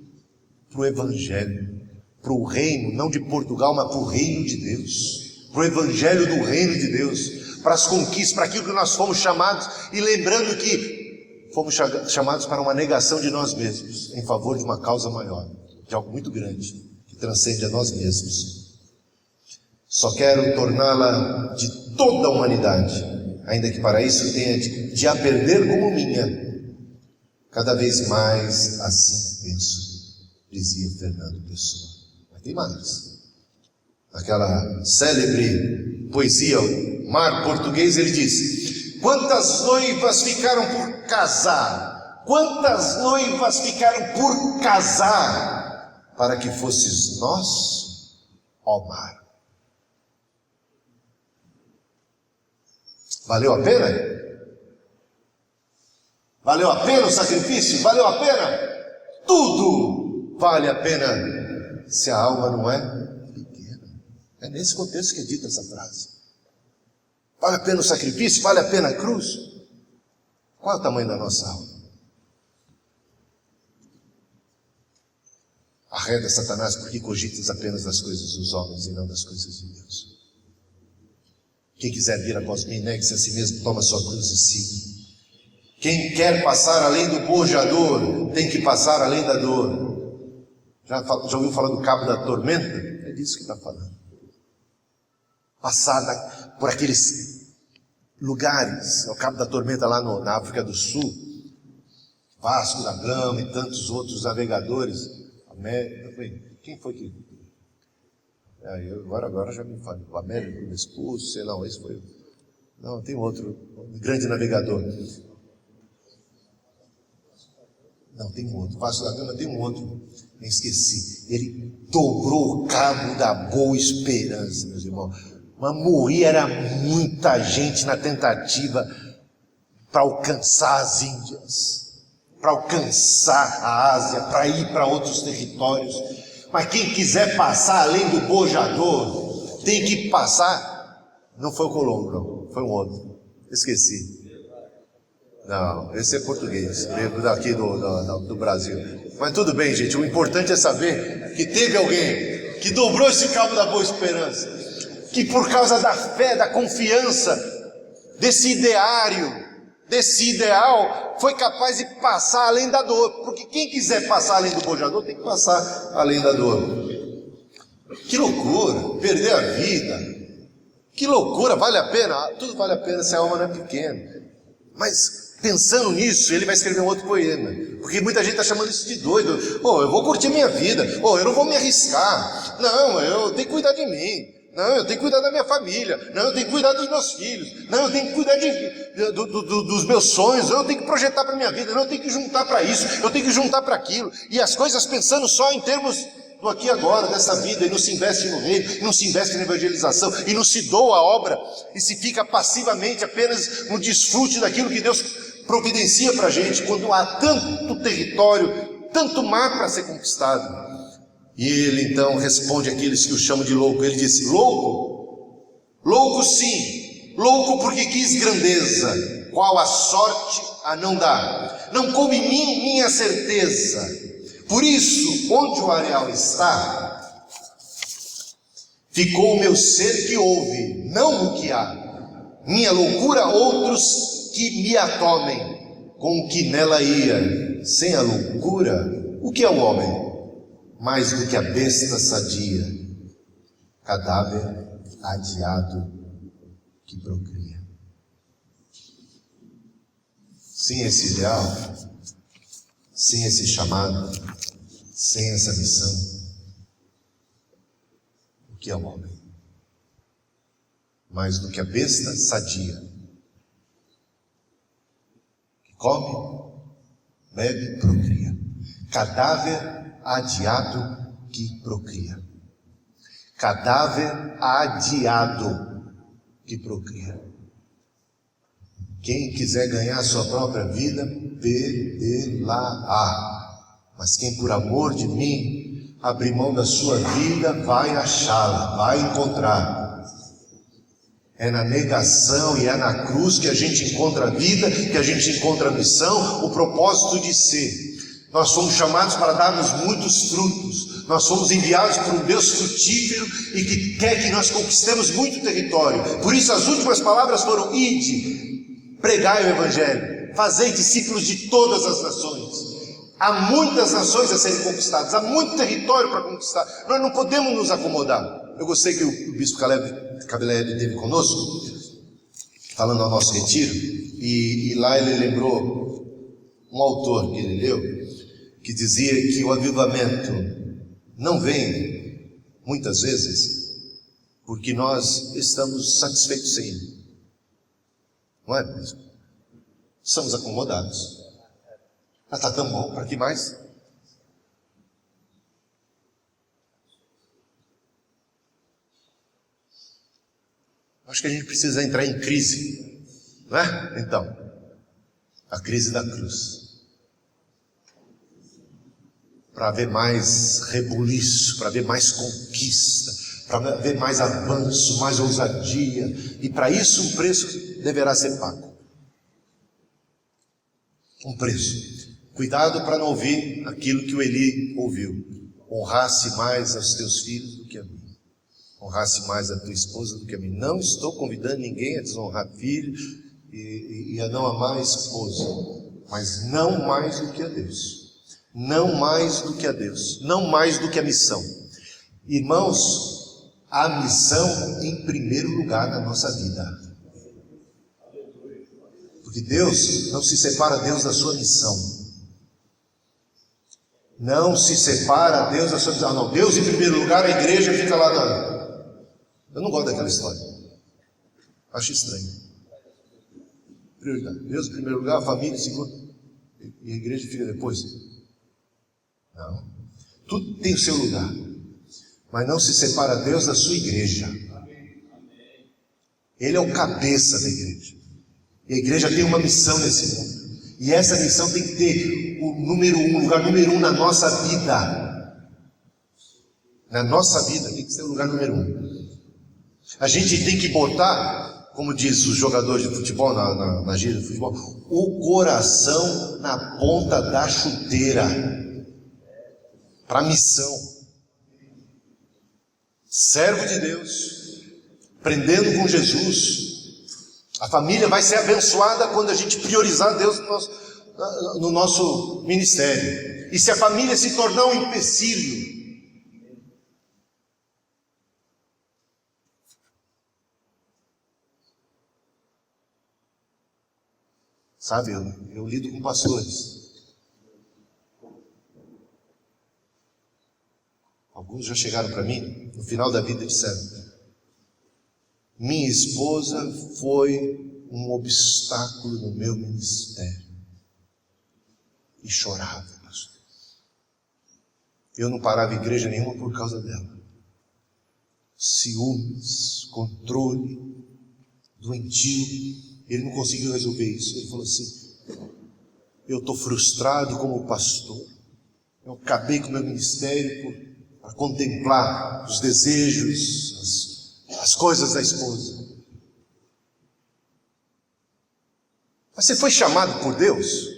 A: para o Evangelho, para o reino, não de Portugal, mas para o reino de Deus, para o Evangelho do reino de Deus, para as conquistas, para aquilo que nós fomos chamados, e lembrando que fomos chamados para uma negação de nós mesmos, em favor de uma causa maior, de algo muito grande, que transcende a nós mesmos. Só quero torná-la de toda a humanidade, ainda que para isso tenha de a perder como minha. Cada vez mais assim penso, dizia Fernando Pessoa. Mas tem mais. Aquela célebre poesia, O Mar Português, ele diz: quantas noivas ficaram por casar, quantas noivas ficaram por casar, para que fosses nós, ó mar. Valeu a pena? Valeu a pena o sacrifício? Valeu a pena? Tudo vale a pena, se a alma não é pequena. É nesse contexto que é dita essa frase. Vale a pena o sacrifício? Vale a pena a cruz? Qual é o tamanho da nossa alma? Arreda Satanás, porque cogitas apenas das coisas dos homens e não das coisas de Deus. Quem quiser vir após mim, negue-se a si mesmo, toma sua cruz e siga. Quem quer passar além do bojador, tem que passar além da dor. Já ouviu falar do cabo da tormenta? É disso que está falando. Passar por aqueles lugares, é o cabo da tormenta lá na África do Sul, Vasco da Gama e tantos outros navegadores. Quem foi que... Agora já me falo. O Américo Vespucci, sei lá, esse foi... Não, tem outro grande navegador. Não, tem um outro. Vasco da Gama tem um outro. Nem esqueci. Ele dobrou o cabo da Boa Esperança, meus irmãos. Mas morria, era muita gente na tentativa para alcançar as Índias, para alcançar a Ásia, para ir para outros territórios. Mas quem quiser passar além do bojador, tem que passar. Não foi o Colombo, não. Foi um outro. Esqueci. Não, esse é português, veio daqui do Brasil. Mas tudo bem, gente, o importante é saber que teve alguém que dobrou esse cabo da Boa Esperança, que por causa da fé, da confiança, desse ideário, desse ideal, foi capaz de passar além da dor. Porque quem quiser passar além do bojador, tem que passar além da dor. Que loucura, perder a vida. Que loucura, vale a pena? Tudo vale a pena se a alma não é pequena. Mas pensando nisso, ele vai escrever um outro poema, porque muita gente está chamando isso de doido. Eu vou curtir minha vida, eu não vou me arriscar, não, eu tenho que cuidar de mim, não, eu tenho que cuidar da minha família, não, eu tenho que cuidar dos meus filhos, não, eu tenho que cuidar dos meus sonhos, eu tenho que projetar para a minha vida, não, eu tenho que juntar para isso, eu tenho que juntar para aquilo, e as coisas pensando só em termos do aqui e agora, dessa vida, e não se investe no reino, e não se investe na evangelização, e não se doa a obra, e se fica passivamente apenas no desfrute daquilo que Deus providencia para a gente, quando há tanto território, tanto mar para ser conquistado. E ele então responde àqueles que o chamam de louco. Ele disse: louco? Louco sim, louco porque quis grandeza, qual a sorte a não dá. Não coube em mim minha certeza. Por isso, onde o areal está, ficou o meu ser que ouve, não o que há. Minha loucura outros que me atomem, com o que nela ia. Sem a loucura, o que é o homem? Mais do que a besta sadia, cadáver adiado que procria. Sem esse ideal, sem esse chamado, sem essa missão, que é o homem, mais do que a besta sadia, que come, bebe, procria. Cadáver adiado que procria. Cadáver adiado que procria. Quem quiser ganhar a sua própria vida, perdê-la-á. Mas quem por amor de mim abrir mão da sua vida, vai achá-la, vai encontrar. É na negação e é na cruz que a gente encontra a vida, que a gente encontra a missão, o propósito de ser. Nós somos chamados para darmos muitos frutos. Nós somos enviados por um Deus frutífero e que quer que nós conquistemos muito território. Por isso as últimas palavras foram: ide, pregai o Evangelho, fazei discípulos de todas as nações. Há muitas nações a serem conquistadas, há muito território para conquistar. Nós não podemos nos acomodar. Eu gostei que o bispo Cabelelli esteve conosco, falando ao nosso retiro, e lá ele lembrou um autor que ele leu, que dizia que o avivamento não vem, muitas vezes, porque nós estamos satisfeitos sem ele. Não é mesmo? Estamos acomodados. Ah, está tão bom, para que mais? Acho que a gente precisa entrar em crise, não é? Então, a crise da cruz. Para haver mais rebuliço, para haver mais conquista, para haver mais avanço, mais ousadia. E para isso um preço deverá ser pago. Um preço. Cuidado para não ouvir aquilo que o Eli ouviu. Honrasse mais aos teus filhos do que a mim. Honrasse mais a tua esposa do que a mim. Não estou convidando ninguém a desonrar filho e a não amar a esposa. Mas não mais do que a Deus. Não mais do que a Deus, não mais do que a missão. Irmãos, a missão em primeiro lugar na nossa vida. Porque Deus não se separa Deus da sua missão. Não se separa Deus da sua missão. Não, Deus em primeiro lugar, a igreja fica lá na... Eu não gosto daquela história. Acho estranho. Prioridade. Deus em primeiro lugar, a família em segundo, e a igreja fica depois. Não, tudo tem o seu lugar, mas não se separa Deus da sua igreja. Ele é o cabeça da igreja, e a igreja tem uma missão nesse mundo, e essa missão tem que ter o lugar número um na nossa vida. Na nossa vida tem que ser o lugar número um. A gente tem que botar, como diz os jogadores de futebol, na gíria do futebol, o coração na ponta da chuteira. Para a missão. Servo de Deus, aprendendo com Jesus. A família vai ser abençoada quando a gente priorizar Deus no nosso ministério. E se a família se tornar um empecilho, sabe, eu lido com pastores. Alguns já chegaram para mim, no final da vida, e disseram: minha esposa foi um obstáculo no meu ministério. E chorava, pastor. Eu não parava igreja nenhuma por causa dela. Ciúmes, controle, doentio. Ele não conseguiu resolver isso. Ele falou assim: eu estou frustrado como pastor. Eu acabei com o meu ministério para contemplar os desejos, as coisas da esposa. Mas você foi chamado por Deus?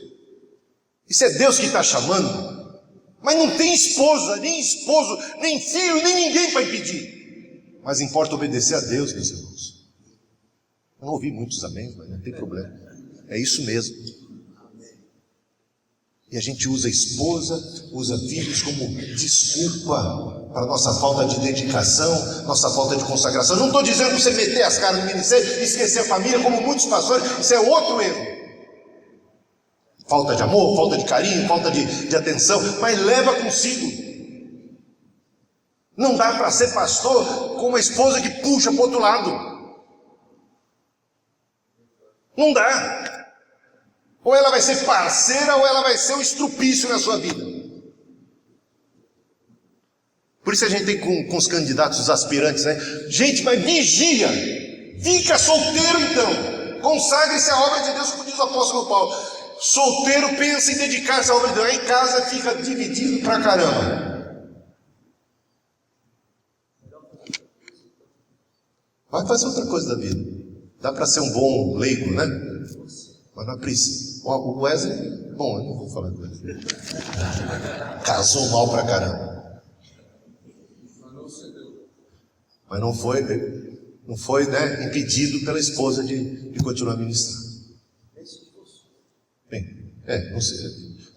A: Isso é Deus que está chamando? Mas não tem esposa, nem esposo, nem filho, nem ninguém para impedir. Mas importa obedecer a Deus, meus irmãos. Eu não ouvi muitos amém, mas não tem problema. É isso mesmo. E a gente usa esposa, usa filhos como desculpa para nossa falta de dedicação, nossa falta de consagração. Não estou dizendo para você meter as caras no ministério e esquecer a família, como muitos pastores. Isso é outro erro. Falta de amor, falta de carinho, falta de atenção, mas leva consigo. Não dá para ser pastor com uma esposa que puxa para o outro lado. Não dá. Ou ela vai ser parceira ou ela vai ser um estrupício na sua vida. Por isso a gente tem com os candidatos, os aspirantes, né? Gente, mas vigia. Fica solteiro então. Consagre-se à obra de Deus, como diz o apóstolo Paulo. Solteiro pensa em dedicar-se à obra de Deus. Aí em casa fica dividido pra caramba. Vai fazer outra coisa da vida. Dá para ser um bom leigo, né? Mas não precisa. O Wesley, bom, eu não vou falar do Wesley. Casou mal pra caramba. Mas não foi, né, impedido pela esposa de continuar ministrando. Bem, não sei.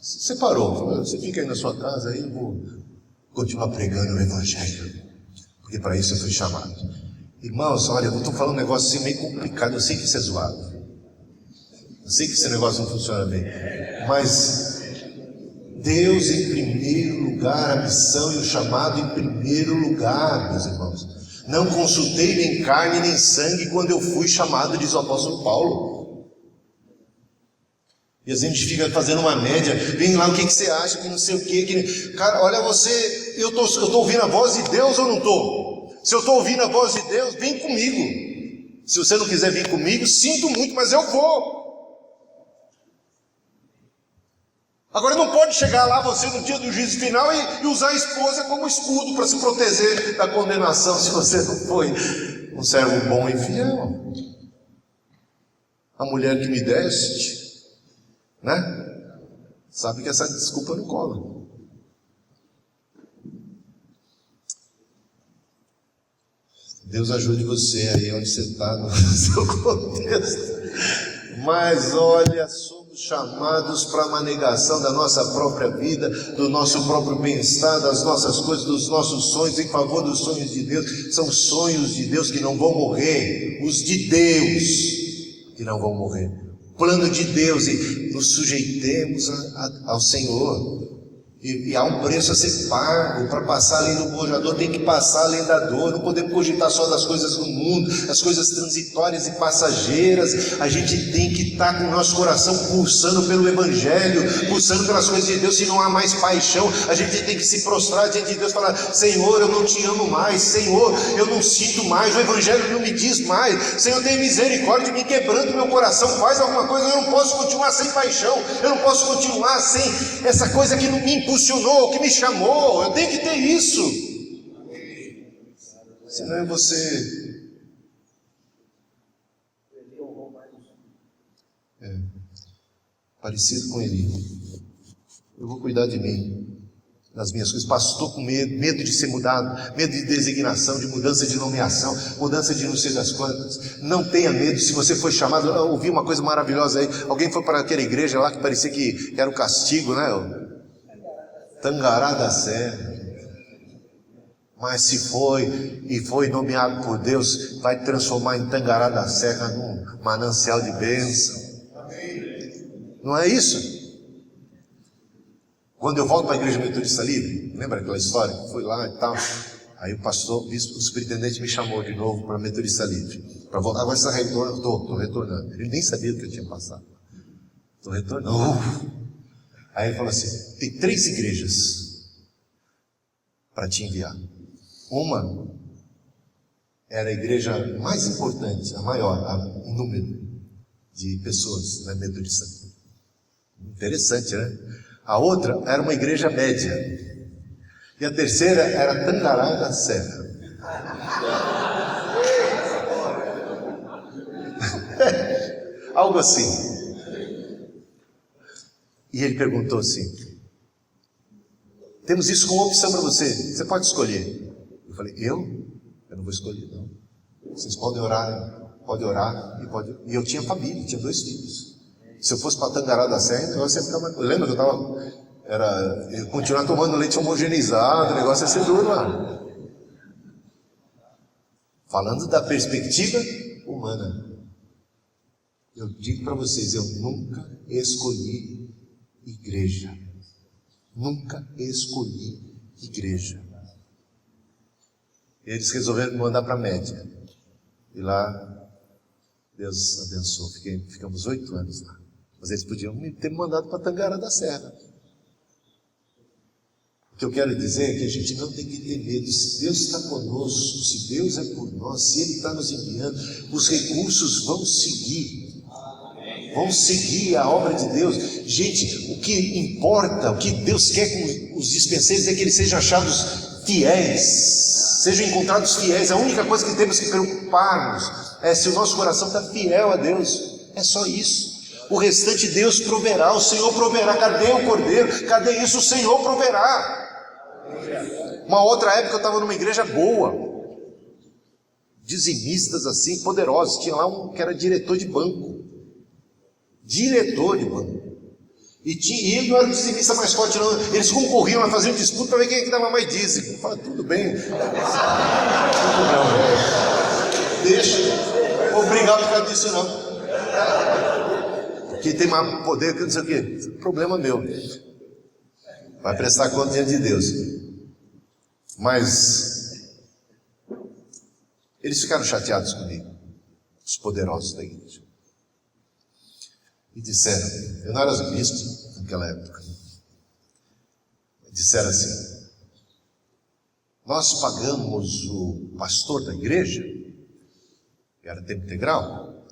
A: Separou. Falou, você fica aí na sua casa, aí eu vou continuar pregando o evangelho. Porque para isso eu fui chamado. Irmãos, olha, eu estou falando um negócio assim meio complicado. Eu sei que isso é zoado. Eu sei que esse negócio não funciona bem. Mas Deus em primeiro lugar, a missão e o chamado em primeiro lugar, meus irmãos. Não consultei nem carne nem sangue quando eu fui chamado, diz o apóstolo Paulo. E a gente fica fazendo uma média. Vem lá, o que você acha, que não sei o que. Cara, olha você, eu tô ouvindo a voz de Deus ou não estou? Se eu estou ouvindo a voz de Deus, vem comigo. Se você não quiser vir comigo, sinto muito, mas eu vou. Agora não pode chegar lá você no dia do juízo final e usar a esposa como escudo para se proteger da condenação, se você não foi um servo bom e fiel. A mulher que me deste, né? Sabe que essa desculpa não cola. Deus ajude você aí onde você está no seu contexto. Mas olha, somos chamados para uma negação da nossa própria vida, do nosso próprio bem-estar, das nossas coisas, dos nossos sonhos, em favor dos sonhos de Deus. São sonhos de Deus que não vão morrer, os de Deus que não vão morrer. Plano de Deus, e nos sujeitemos ao Senhor. E há um preço a ser pago para passar além do bojador, tem que passar além da dor. Não podemos cogitar só das coisas do mundo, as coisas transitórias e passageiras. A gente tem que estar com o nosso coração pulsando pelo Evangelho, pulsando pelas coisas de Deus. Se não há mais paixão, a gente tem que se prostrar diante de Deus e falar: Senhor, eu não te amo mais, Senhor, eu não sinto mais, o Evangelho não me diz mais, Senhor, tem misericórdia, me quebrando meu coração, faz alguma coisa. Eu não posso continuar sem paixão, eu não posso continuar sem essa coisa que não me impulsionou, que me chamou. Eu tenho que ter isso. Senão você parecido com ele. Eu vou cuidar de mim, das minhas coisas. Pastor com medo de ser mudado, medo de designação, de mudança de nomeação, mudança de não sei das quantas. Não tenha medo. Se você foi chamado, eu ouvi uma coisa maravilhosa aí. Alguém foi para aquela igreja lá que parecia que era o castigo, né? Tangará da Serra. Mas se foi nomeado por Deus, vai transformar em Tangará da Serra num manancial de bênção. Não é isso? Quando eu volto para a igreja metodista livre, lembra aquela história? Fui lá e tal. Aí o pastor, o superintendente me chamou de novo para a metodista livre. Para voltar, agora você retorna? Estou retornando. Ele nem sabia do que eu tinha passado. Estou retornando. Aí ele falou assim: tem 3 igrejas para te enviar. Uma era a igreja mais importante, a maior, em número de pessoas na metodista. Interessante, né? A outra era uma igreja média. E a terceira era Tangará da Serra. Algo assim. E ele perguntou assim: temos isso como opção para você, você pode escolher. Eu falei: eu não vou escolher não. Vocês podem orar, e eu tinha família, tinha 2 filhos. Se eu fosse para Tangará da Serra, o negócio ia ficar mais... Lembra que eu continuar tomando leite homogeneizado, o negócio ia ser duro lá. Falando da perspectiva humana, eu digo para vocês, eu nunca escolhi igreja. Nunca escolhi igreja. Eles resolveram me mandar para a Média. E lá, Deus abençoou. Ficamos 8 anos lá. Mas eles podiam ter me mandado para Tangará da Serra. O que eu quero dizer é que a gente não tem que ter medo. Se Deus está conosco, se Deus é por nós, se Ele está nos enviando, os recursos vão seguir. Vão seguir a obra de Deus. Gente, o que importa, o que Deus quer com os dispenseiros é que eles sejam achados fiéis, sejam encontrados fiéis. A única coisa que temos que preocupar-nos é se o nosso coração está fiel a Deus. É só isso. O restante Deus proverá, o Senhor proverá. Cadê o cordeiro? Cadê isso? O Senhor proverá. Uma outra época eu estava numa igreja boa, dizimistas assim, poderosos. Tinha lá um que era diretor de banco. Diretor de banco. E ele não era o dizimista mais forte, não. Eles concorriam a fazer um disputa para ver quem é que dava mais dízimo. Eu falei, tudo bem. Deixa. Não vou brigar por causa disso, não. Quem tem mais poder que não sei o quê. Problema meu. Vai prestar conta diante de Deus. Mas eles ficaram chateados comigo, os poderosos da igreja. E disseram, eu não era bispo naquela época, disseram assim, nós pagamos o pastor da igreja, que era tempo integral,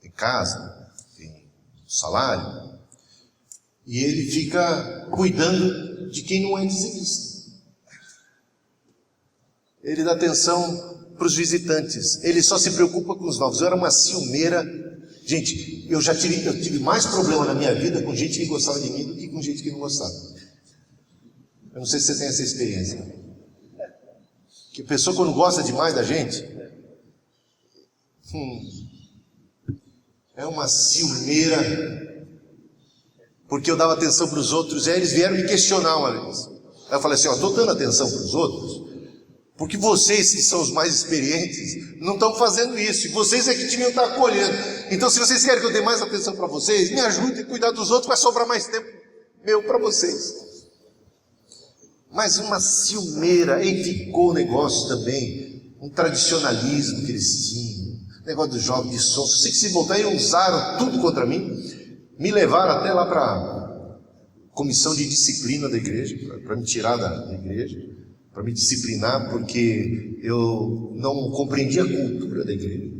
A: tem casa, tem salário, e ele fica cuidando de quem não é dizimista. Ele dá atenção para os visitantes, ele só se preocupa com os novos. Eu era uma ciumeira. Gente, eu tive mais problema na minha vida com gente que gostava de mim do que com gente que não gostava. Eu não sei se você tem essa experiência. Que a pessoa quando gosta demais da gente, é uma ciumeira, porque eu dava atenção para os outros, e aí eles vieram me questionar uma vez. Aí eu falei assim, estou dando atenção para os outros, porque vocês que são os mais experientes, não estão fazendo isso, e vocês é que deviam estar acolhendo. Então se vocês querem que eu dê mais atenção para vocês, me ajudem a cuidar dos outros, vai sobrar mais tempo meu para vocês. Mas uma ciumeira, e ficou o negócio também, um tradicionalismo que eles tinham, negócio do jovem de som. Sei que se voltar, eles usaram tudo contra mim, me levaram até lá para a comissão de disciplina da igreja, para me tirar da igreja, para me disciplinar, porque eu não compreendia a cultura da igreja.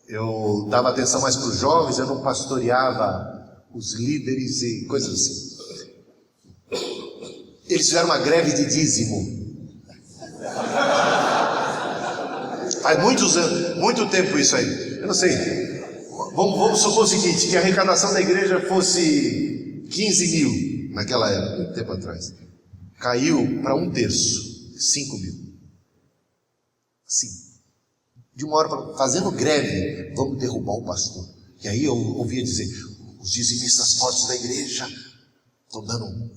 A: Eu dava atenção mais para os jovens, eu não pastoreava os líderes e coisas assim. Eles fizeram uma greve de dízimo. Faz muitos anos, muito tempo isso aí. Eu não sei. Vamos supor o seguinte, que a arrecadação da igreja fosse 15 mil naquela época, muito tempo atrás. Caiu para 1/3, 5 mil. Assim, de uma hora para fazendo greve, vamos derrubar o pastor. E aí eu ouvia dizer, os dizimistas fortes da igreja estão dando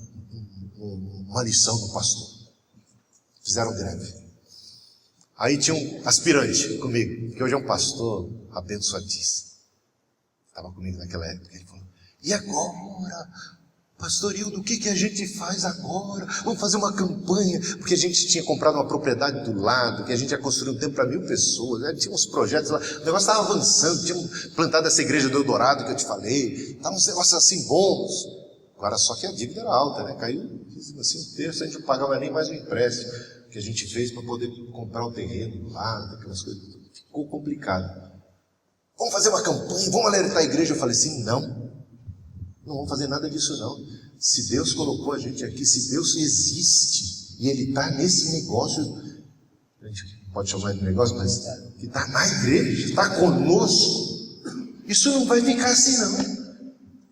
A: uma lição no pastor. Fizeram greve. Aí tinha um aspirante comigo, que hoje é um pastor abençoadíssimo. Estava comigo naquela época. Ele falou, e agora? Pastor Hildo, o que a gente faz agora? Vamos fazer uma campanha, porque a gente tinha comprado uma propriedade do lado, que a gente ia construir um templo para 1000 pessoas, né? Tinha uns projetos lá, o negócio estava avançando, tinha plantado essa igreja do Eldorado que eu te falei, estavam uns negócios assim bons. Agora só que a dívida era alta, né? Caiu assim 1/3, a gente não pagava nem mais o empréstimo que a gente fez para poder comprar o terreno do lado, aquelas coisas. Ficou complicado. Vamos fazer uma campanha, vamos alertar a igreja. Eu falei assim, não vamos fazer nada disso não. Se Deus colocou a gente aqui, se Deus existe, e Ele está nesse negócio, a gente pode chamar de negócio, mas que está na igreja, está conosco, isso não vai ficar assim não.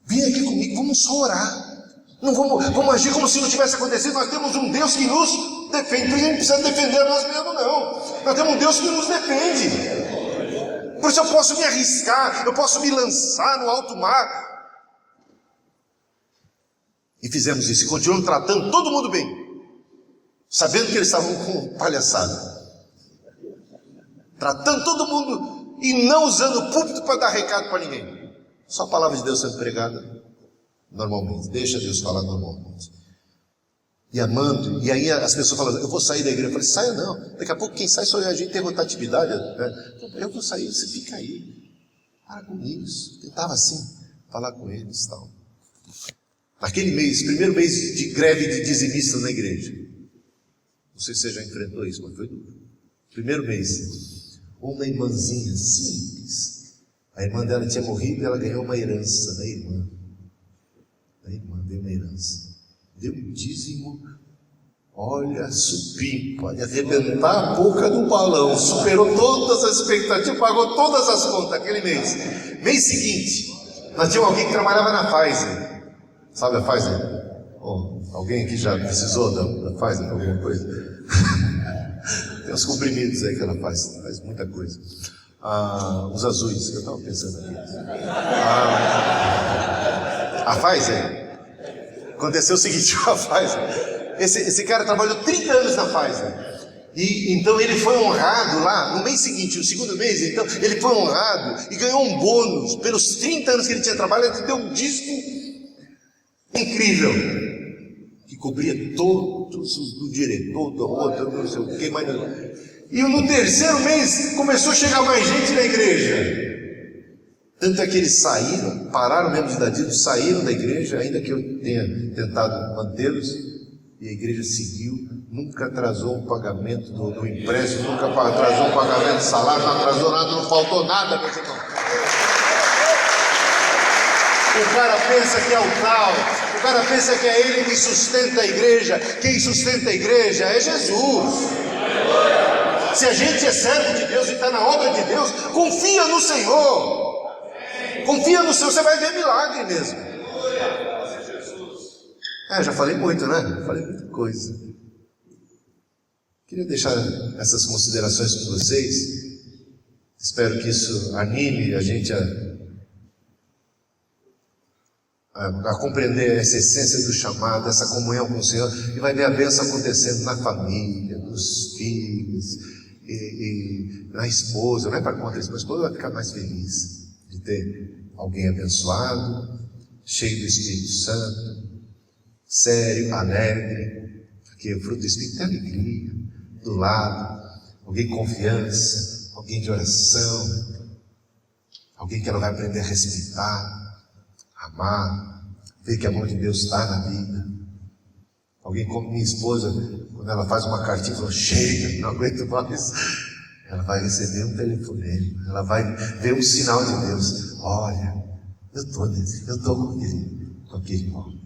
A: Vem aqui comigo, vamos só orar, não vamos agir como se não tivesse acontecido. Nós temos um Deus que nos defende, a gente não precisa defender nós mesmos não, nós temos um Deus que nos defende. Por isso eu posso me arriscar, eu posso me lançar no alto mar. E fizemos isso, e continuamos tratando todo mundo bem, sabendo que eles estavam com palhaçada, tratando todo mundo e não usando o púlpito para dar recado para ninguém, só a palavra de Deus sendo pregada normalmente. Deixa Deus falar normalmente. e amando. E aí as pessoas falam, eu vou sair da igreja. Eu falei, saia não, daqui a pouco quem sai só é a gente, tem rotatividade, né? Eu vou sair, você fica aí, para com isso. Tentava assim, falar com eles e tal. Naquele mês, primeiro mês de greve de dizimistas na igreja, não sei se você já enfrentou isso, mas foi duro. Primeiro mês, uma irmãzinha simples, a irmã dela tinha morrido e ela ganhou uma herança da irmã. A irmã deu uma herança, deu um dízimo, olha, supimpa, ia arrebentar a boca do balão, superou todas as expectativas, pagou todas as contas aquele mês. Mês seguinte, nós tínhamos alguém que trabalhava na Pfizer. Sabe a Pfizer? Oh, alguém aqui já precisou da Pfizer, alguma coisa? Tem uns comprimidos aí que ela faz muita coisa. Os azuis, que eu estava pensando aqui. A Pfizer, aconteceu o seguinte, a Pfizer, esse cara trabalhou 30 anos na Pfizer, e então ele foi honrado lá, no mês seguinte, o segundo mês, então, ele foi honrado, e ganhou um bônus, pelos 30 anos que ele tinha trabalhado, ele deu um dízimo incrível, que cobria todos os do diretor, do outro, não sei o que, mais não. E no terceiro mês, começou a chegar mais gente na igreja. Tanto é que eles saíram, pararam mesmo de dar dízimo, saíram da igreja, ainda que eu tenha tentado mantê-los, e a igreja seguiu, nunca atrasou um pagamento do empréstimo, nunca atrasou um pagamento do salário, não atrasou nada, não faltou nada, meus irmãos. O cara pensa que é o tal, o cara pensa que é ele que sustenta a igreja. Quem sustenta a igreja é Jesus. Se a gente é servo de Deus e está na obra de Deus, confia no Senhor. Confia no Senhor, você vai ver milagre mesmo. Já falei muito, né? Falei muita coisa. Queria deixar essas considerações com vocês. Espero que isso anime a gente a compreender essa essência do chamado, essa comunhão com o Senhor, e vai ver a bênção acontecendo na família, nos filhos, e na esposa. Não é para contra isso, mas a esposa vai ficar mais feliz de ter alguém abençoado, cheio do Espírito Santo, sério, alegre, porque o fruto do Espírito é alegria, do lado, alguém de confiança, alguém de oração, alguém que ela vai aprender a respeitar, amar, ver que a mão de Deus está na vida. Alguém como minha esposa, quando ela faz uma cartinha, fala, chega, não aguento mais. Ela vai receber um telefonema, ela vai ver um sinal de Deus. Olha, eu estou com aquele irmão,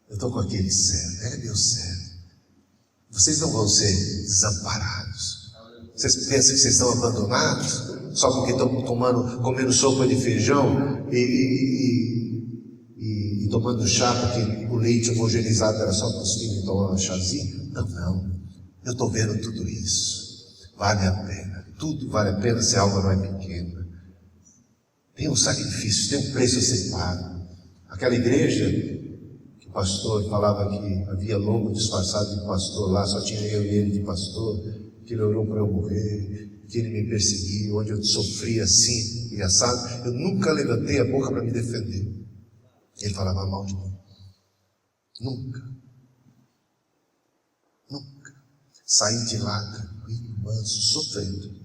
A: eu estou com aquele servo, ele é meu servo. Vocês não vão ser desamparados. Vocês pensam que vocês estão abandonados só porque estão comendo sopa de feijão e tomando chá, porque o leite homogeneizado era só para os filhos tomar um chazinho? Não, eu estou vendo tudo isso, vale a pena, tudo vale a pena se a alma não é pequena. Tem um sacrifício, tem um preço a ser pago. Aquela igreja que o pastor falava que havia lobo disfarçado de pastor lá, só tinha eu e ele de pastor, que ele orou para eu morrer, que ele me perseguia, onde eu sofria assim e assado. Eu nunca levantei a boca para me defender. Ele falava mal de mim. Nunca. Saí de lá tranquilo, manso, sofrendo,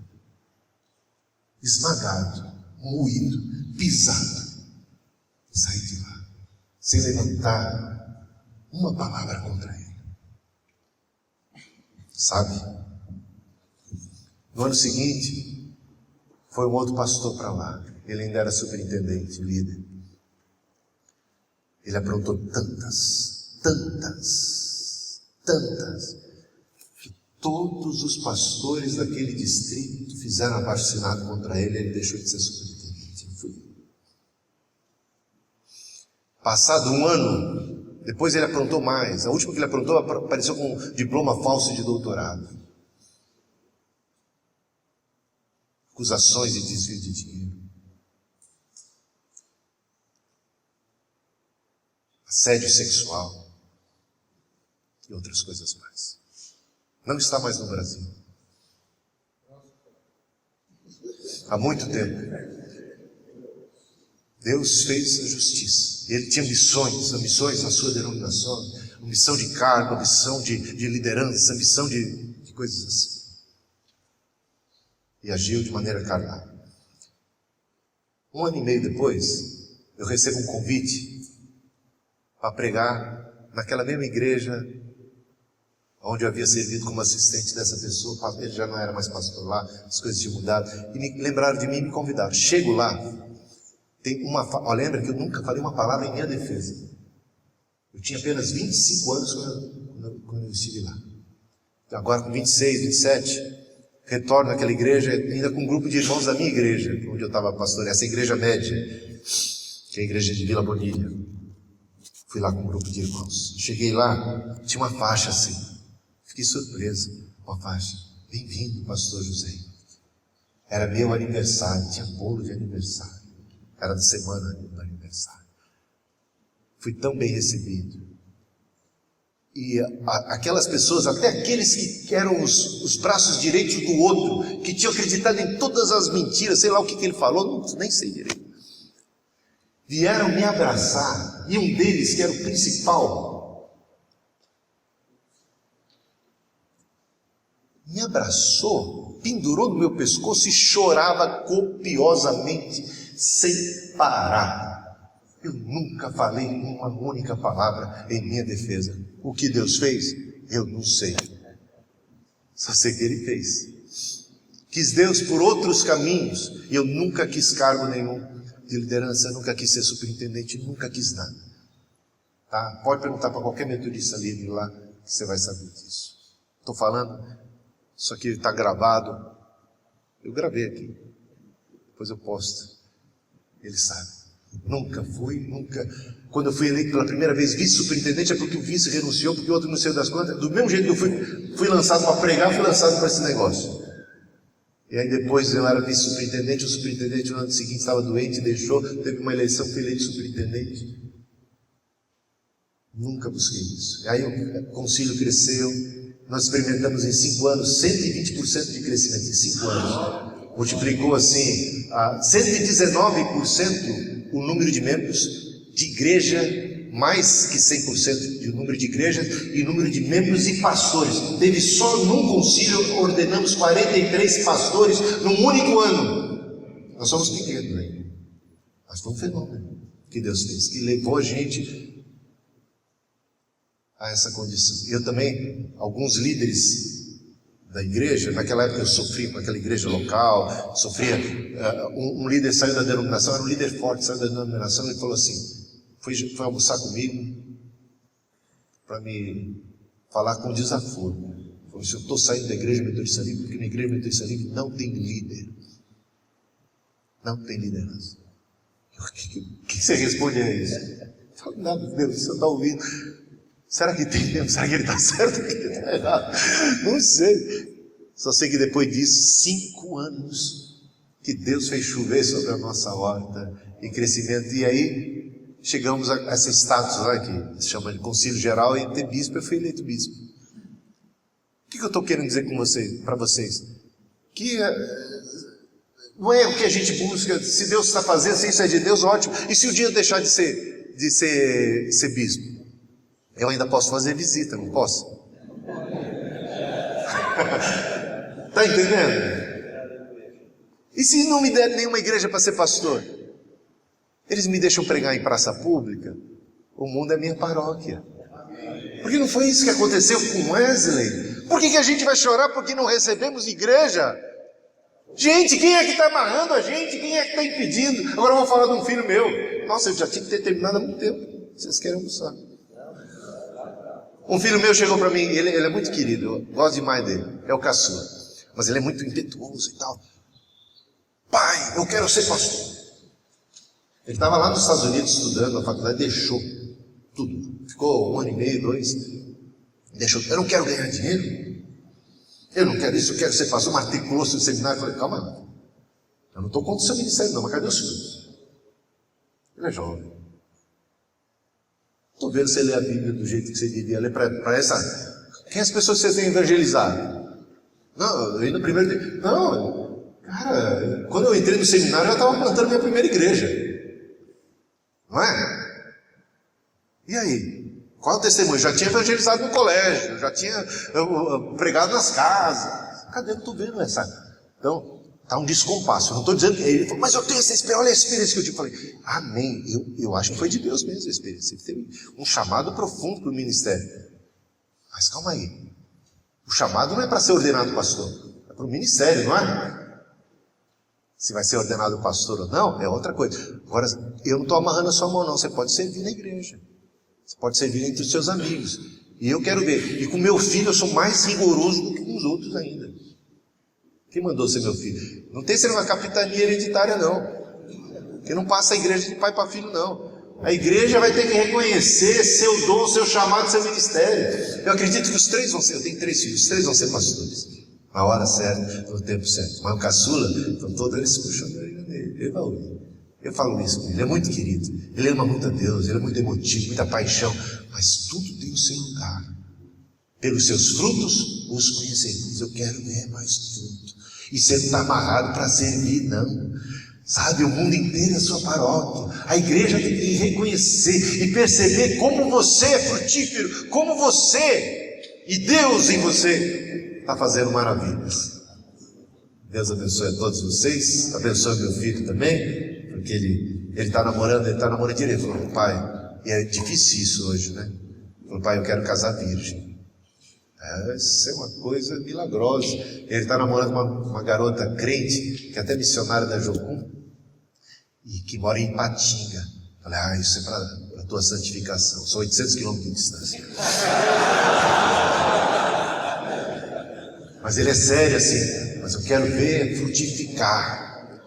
A: esmagado, moído, pisado. Saí de lá sem levantar uma palavra contra ele. Sabe? No ano seguinte, foi um outro pastor para lá. Ele ainda era superintendente, líder. Ele aprontou tantas, que todos os pastores daquele distrito fizeram abaixo-assinado contra ele, ele deixou de ser superintendente. Passado um ano, depois ele aprontou mais. A última que ele aprontou apareceu com um diploma falso de doutorado. Acusações de desvio de dinheiro. Assédio sexual e outras coisas mais. Não está mais no Brasil. Há muito tempo. Deus fez a justiça. Ele tinha missões na sua denominação, ambição de cargo, ambição de liderança, ambição de coisas assim. E agiu de maneira carnal. 1 ano e meio depois, eu recebo um convite para pregar naquela mesma igreja onde eu havia servido como assistente dessa pessoa. Ele já não era mais pastor lá, as coisas tinham mudado, e me lembraram de mim e me convidaram. Chego lá, tem lembra que eu nunca falei uma palavra em minha defesa. Eu tinha apenas 25 anos quando eu estive lá. Agora com 26, 27, retorno àquela igreja, ainda com um grupo de irmãos da minha igreja, onde eu estava pastoreando, essa igreja média, que é a igreja de Vila Bonilha. Fui lá com um grupo de irmãos. Cheguei lá, tinha uma faixa assim. Fiquei surpreso, uma faixa. Bem-vindo, pastor José. Era meu aniversário, tinha bolo de aniversário. Era da semana do aniversário. Fui tão bem recebido. E aquelas pessoas, até aqueles que eram os braços direitos do outro, que tinham acreditado em todas as mentiras, sei lá o que ele falou, nem sei direito, vieram me abraçar, e um deles, que era o principal, me abraçou, pendurou no meu pescoço e chorava copiosamente, sem parar. Eu nunca falei uma única palavra em minha defesa. O que Deus fez, eu não sei. Só sei que Ele fez. Quis Deus por outros caminhos, e eu nunca quis cargo nenhum de liderança, nunca quis ser superintendente, nunca quis nada. Tá? Pode perguntar para qualquer metodista livre lá, que você vai saber disso. Estou falando, isso aqui está gravado. Eu gravei aqui, depois eu posto. Ele sabe. Nunca. Quando eu fui eleito pela primeira vez vice-superintendente, é porque o vice renunciou, porque o outro não saiu das contas. Do mesmo jeito que eu fui lançado para pregar, fui lançado para esse negócio. E aí depois eu era vice-superintendente, o superintendente no ano seguinte estava doente, deixou, teve uma eleição, fui eleito superintendente. Nunca busquei isso. E aí o concílio cresceu, nós experimentamos em 5 anos 120% de crescimento em 5 anos. Multiplicou assim a 119% o número de membros de igreja, mais que 100% de número de igrejas, e número de membros e pastores. Teve só num concílio, ordenamos 43 pastores num único ano. Nós somos pequenos, né? Mas foi um fenômeno que Deus fez, que levou a gente a essa condição. Eu também, alguns líderes da igreja, naquela época eu sofria com aquela igreja local, um líder saiu da denominação, era um líder forte, saiu da denominação, e falou assim, foi almoçar comigo para me falar com desaforo. Falou assim, eu estou saindo da igreja metodista livre porque na igreja metodista livre não tem líder, não tem liderança. O que você responde a isso? Eu falo, nada, Deus, você está ouvindo? Será que tem mesmo? Será que ele está certo ou que ele está errado? Não sei. Só sei que depois disso, 5 anos, que Deus fez chover sobre a nossa horta em crescimento. E aí, chegamos a esse status lá, que se chama de concílio geral, e ter bispo, eu fui eleito bispo. O que eu estou querendo dizer para vocês? Que não é o que a gente busca. Se Deus está fazendo, se isso é de Deus, ótimo. E se o dia eu deixar de ser bispo? Eu ainda posso fazer visita, não posso? Está entendendo? E se não me der nenhuma igreja para ser pastor? Eles me deixam pregar em praça pública? O mundo é minha paróquia. Porque não foi isso que aconteceu com Wesley? Por que a gente vai chorar porque não recebemos igreja? Gente, quem é que está amarrando a gente? Quem é que está impedindo? Agora eu vou falar de um filho meu. Nossa, eu já tinha que ter terminado há muito tempo. Vocês querem almoçar? Um filho meu chegou para mim, ele é muito querido, eu gosto demais dele, é o caçula, mas ele é muito impetuoso e tal. Pai, eu quero ser pastor. Ele estava lá nos Estados Unidos estudando na faculdade, deixou tudo, ficou 1 ano e meio, 2, deixou. Eu não quero ganhar dinheiro, eu não quero isso, eu quero ser pastor. Matriculou-se no seminário. Eu falei, calma, eu não estou contra o seu ministério não, mas cadê os filhos? Ele é jovem. Estou vendo você ler a Bíblia do jeito que você devia ler para essa. Quem é as pessoas que você tem evangelizado? Não, eu no primeiro dia. Não, cara, quando eu entrei no seminário, eu já estava plantando minha primeira igreja. Não é? E aí? Qual é o testemunho? Eu já tinha evangelizado no colégio, eu já tinha pregado nas casas. Cadê? Eu não estou vendo essa. Então, está um descompasso. Eu não estou dizendo. Ele falou, mas eu tenho essa experiência, olha a experiência que eu tive. Eu falei, amém. Eu acho que foi de Deus mesmo a experiência. Ele teve um chamado profundo para o ministério. Mas calma aí. O chamado não é para ser ordenado pastor, é para o ministério, não é? Se vai ser ordenado pastor ou não, é outra coisa. Agora, eu não estou amarrando a sua mão, não. Você pode servir na igreja. Você pode servir entre os seus amigos. E eu quero ver. E com meu filho eu sou mais rigoroso do que com os outros ainda. Quem mandou ser meu filho? Não tem ser uma capitania hereditária, não. Que não passa a igreja de pai para filho, não. A igreja vai ter que reconhecer seu dom, seu chamado, seu ministério. Eu acredito que os três vão ser, eu tenho 3 filhos, os 3 vão ser pastores. Na hora certa, no tempo certo. Mas o caçula, então todos eles puxam a orelha dele. Ele vai ouvir. Eu falo isso com ele, ele é muito querido. Ele ama muito a Deus, ele é muito emotivo, muita paixão. Mas tudo tem o seu lugar. Pelos seus frutos os conhecereis. Eu quero ver mais fruto. E você não está amarrado para servir, não. Sabe, o mundo inteiro é sua paróquia. A igreja tem que reconhecer e perceber como você é frutífero, como você e Deus em você está fazendo maravilhas. Deus abençoe a todos vocês, abençoe meu filho também, porque ele está namorando direto. Ele falou, pai, e é difícil isso hoje, né? Ele falou, pai, eu quero casar virgem. Isso é uma coisa milagrosa. Ele está namorando uma garota crente, que é até missionária da Jocum, e que mora em Ipatinga. Falei, isso é para a tua santificação. São 800 quilômetros de distância. Mas ele é sério assim. Mas eu quero ver frutificar.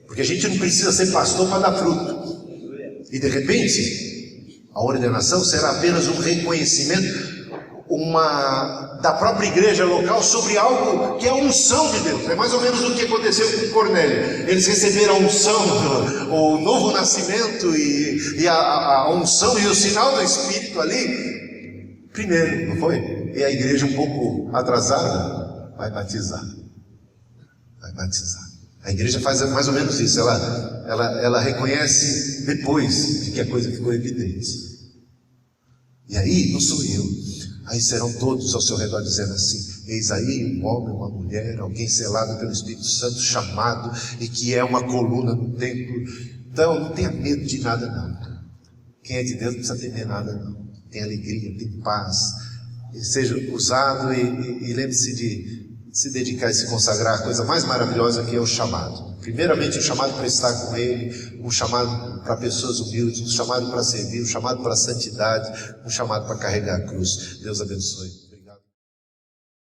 A: Porque a gente não precisa ser pastor para dar fruto. E de repente, a ordenação será apenas um reconhecimento da própria igreja local sobre algo que é a unção de Deus. É mais ou menos o que aconteceu com Cornélio. Eles receberam a unção, o novo nascimento e a unção e o sinal do Espírito ali primeiro, não foi? E a igreja um pouco atrasada vai batizar. A igreja faz mais ou menos isso. Ela reconhece depois de que a coisa ficou evidente. E aí não sou eu. Aí serão todos ao seu redor dizendo assim, eis aí um homem, uma mulher, alguém selado pelo Espírito Santo, chamado, e que é uma coluna no templo. Então não tenha medo de nada não. Quem é de Deus não precisa temer nada não. Tem alegria, tem paz. E seja usado e lembre-se de se dedicar e se consagrar à coisa mais maravilhosa que é o chamado. Primeiramente o chamado para estar com Ele, um chamado para pessoas humildes, um chamado para servir, um chamado para a santidade, um chamado para carregar a cruz. Deus abençoe.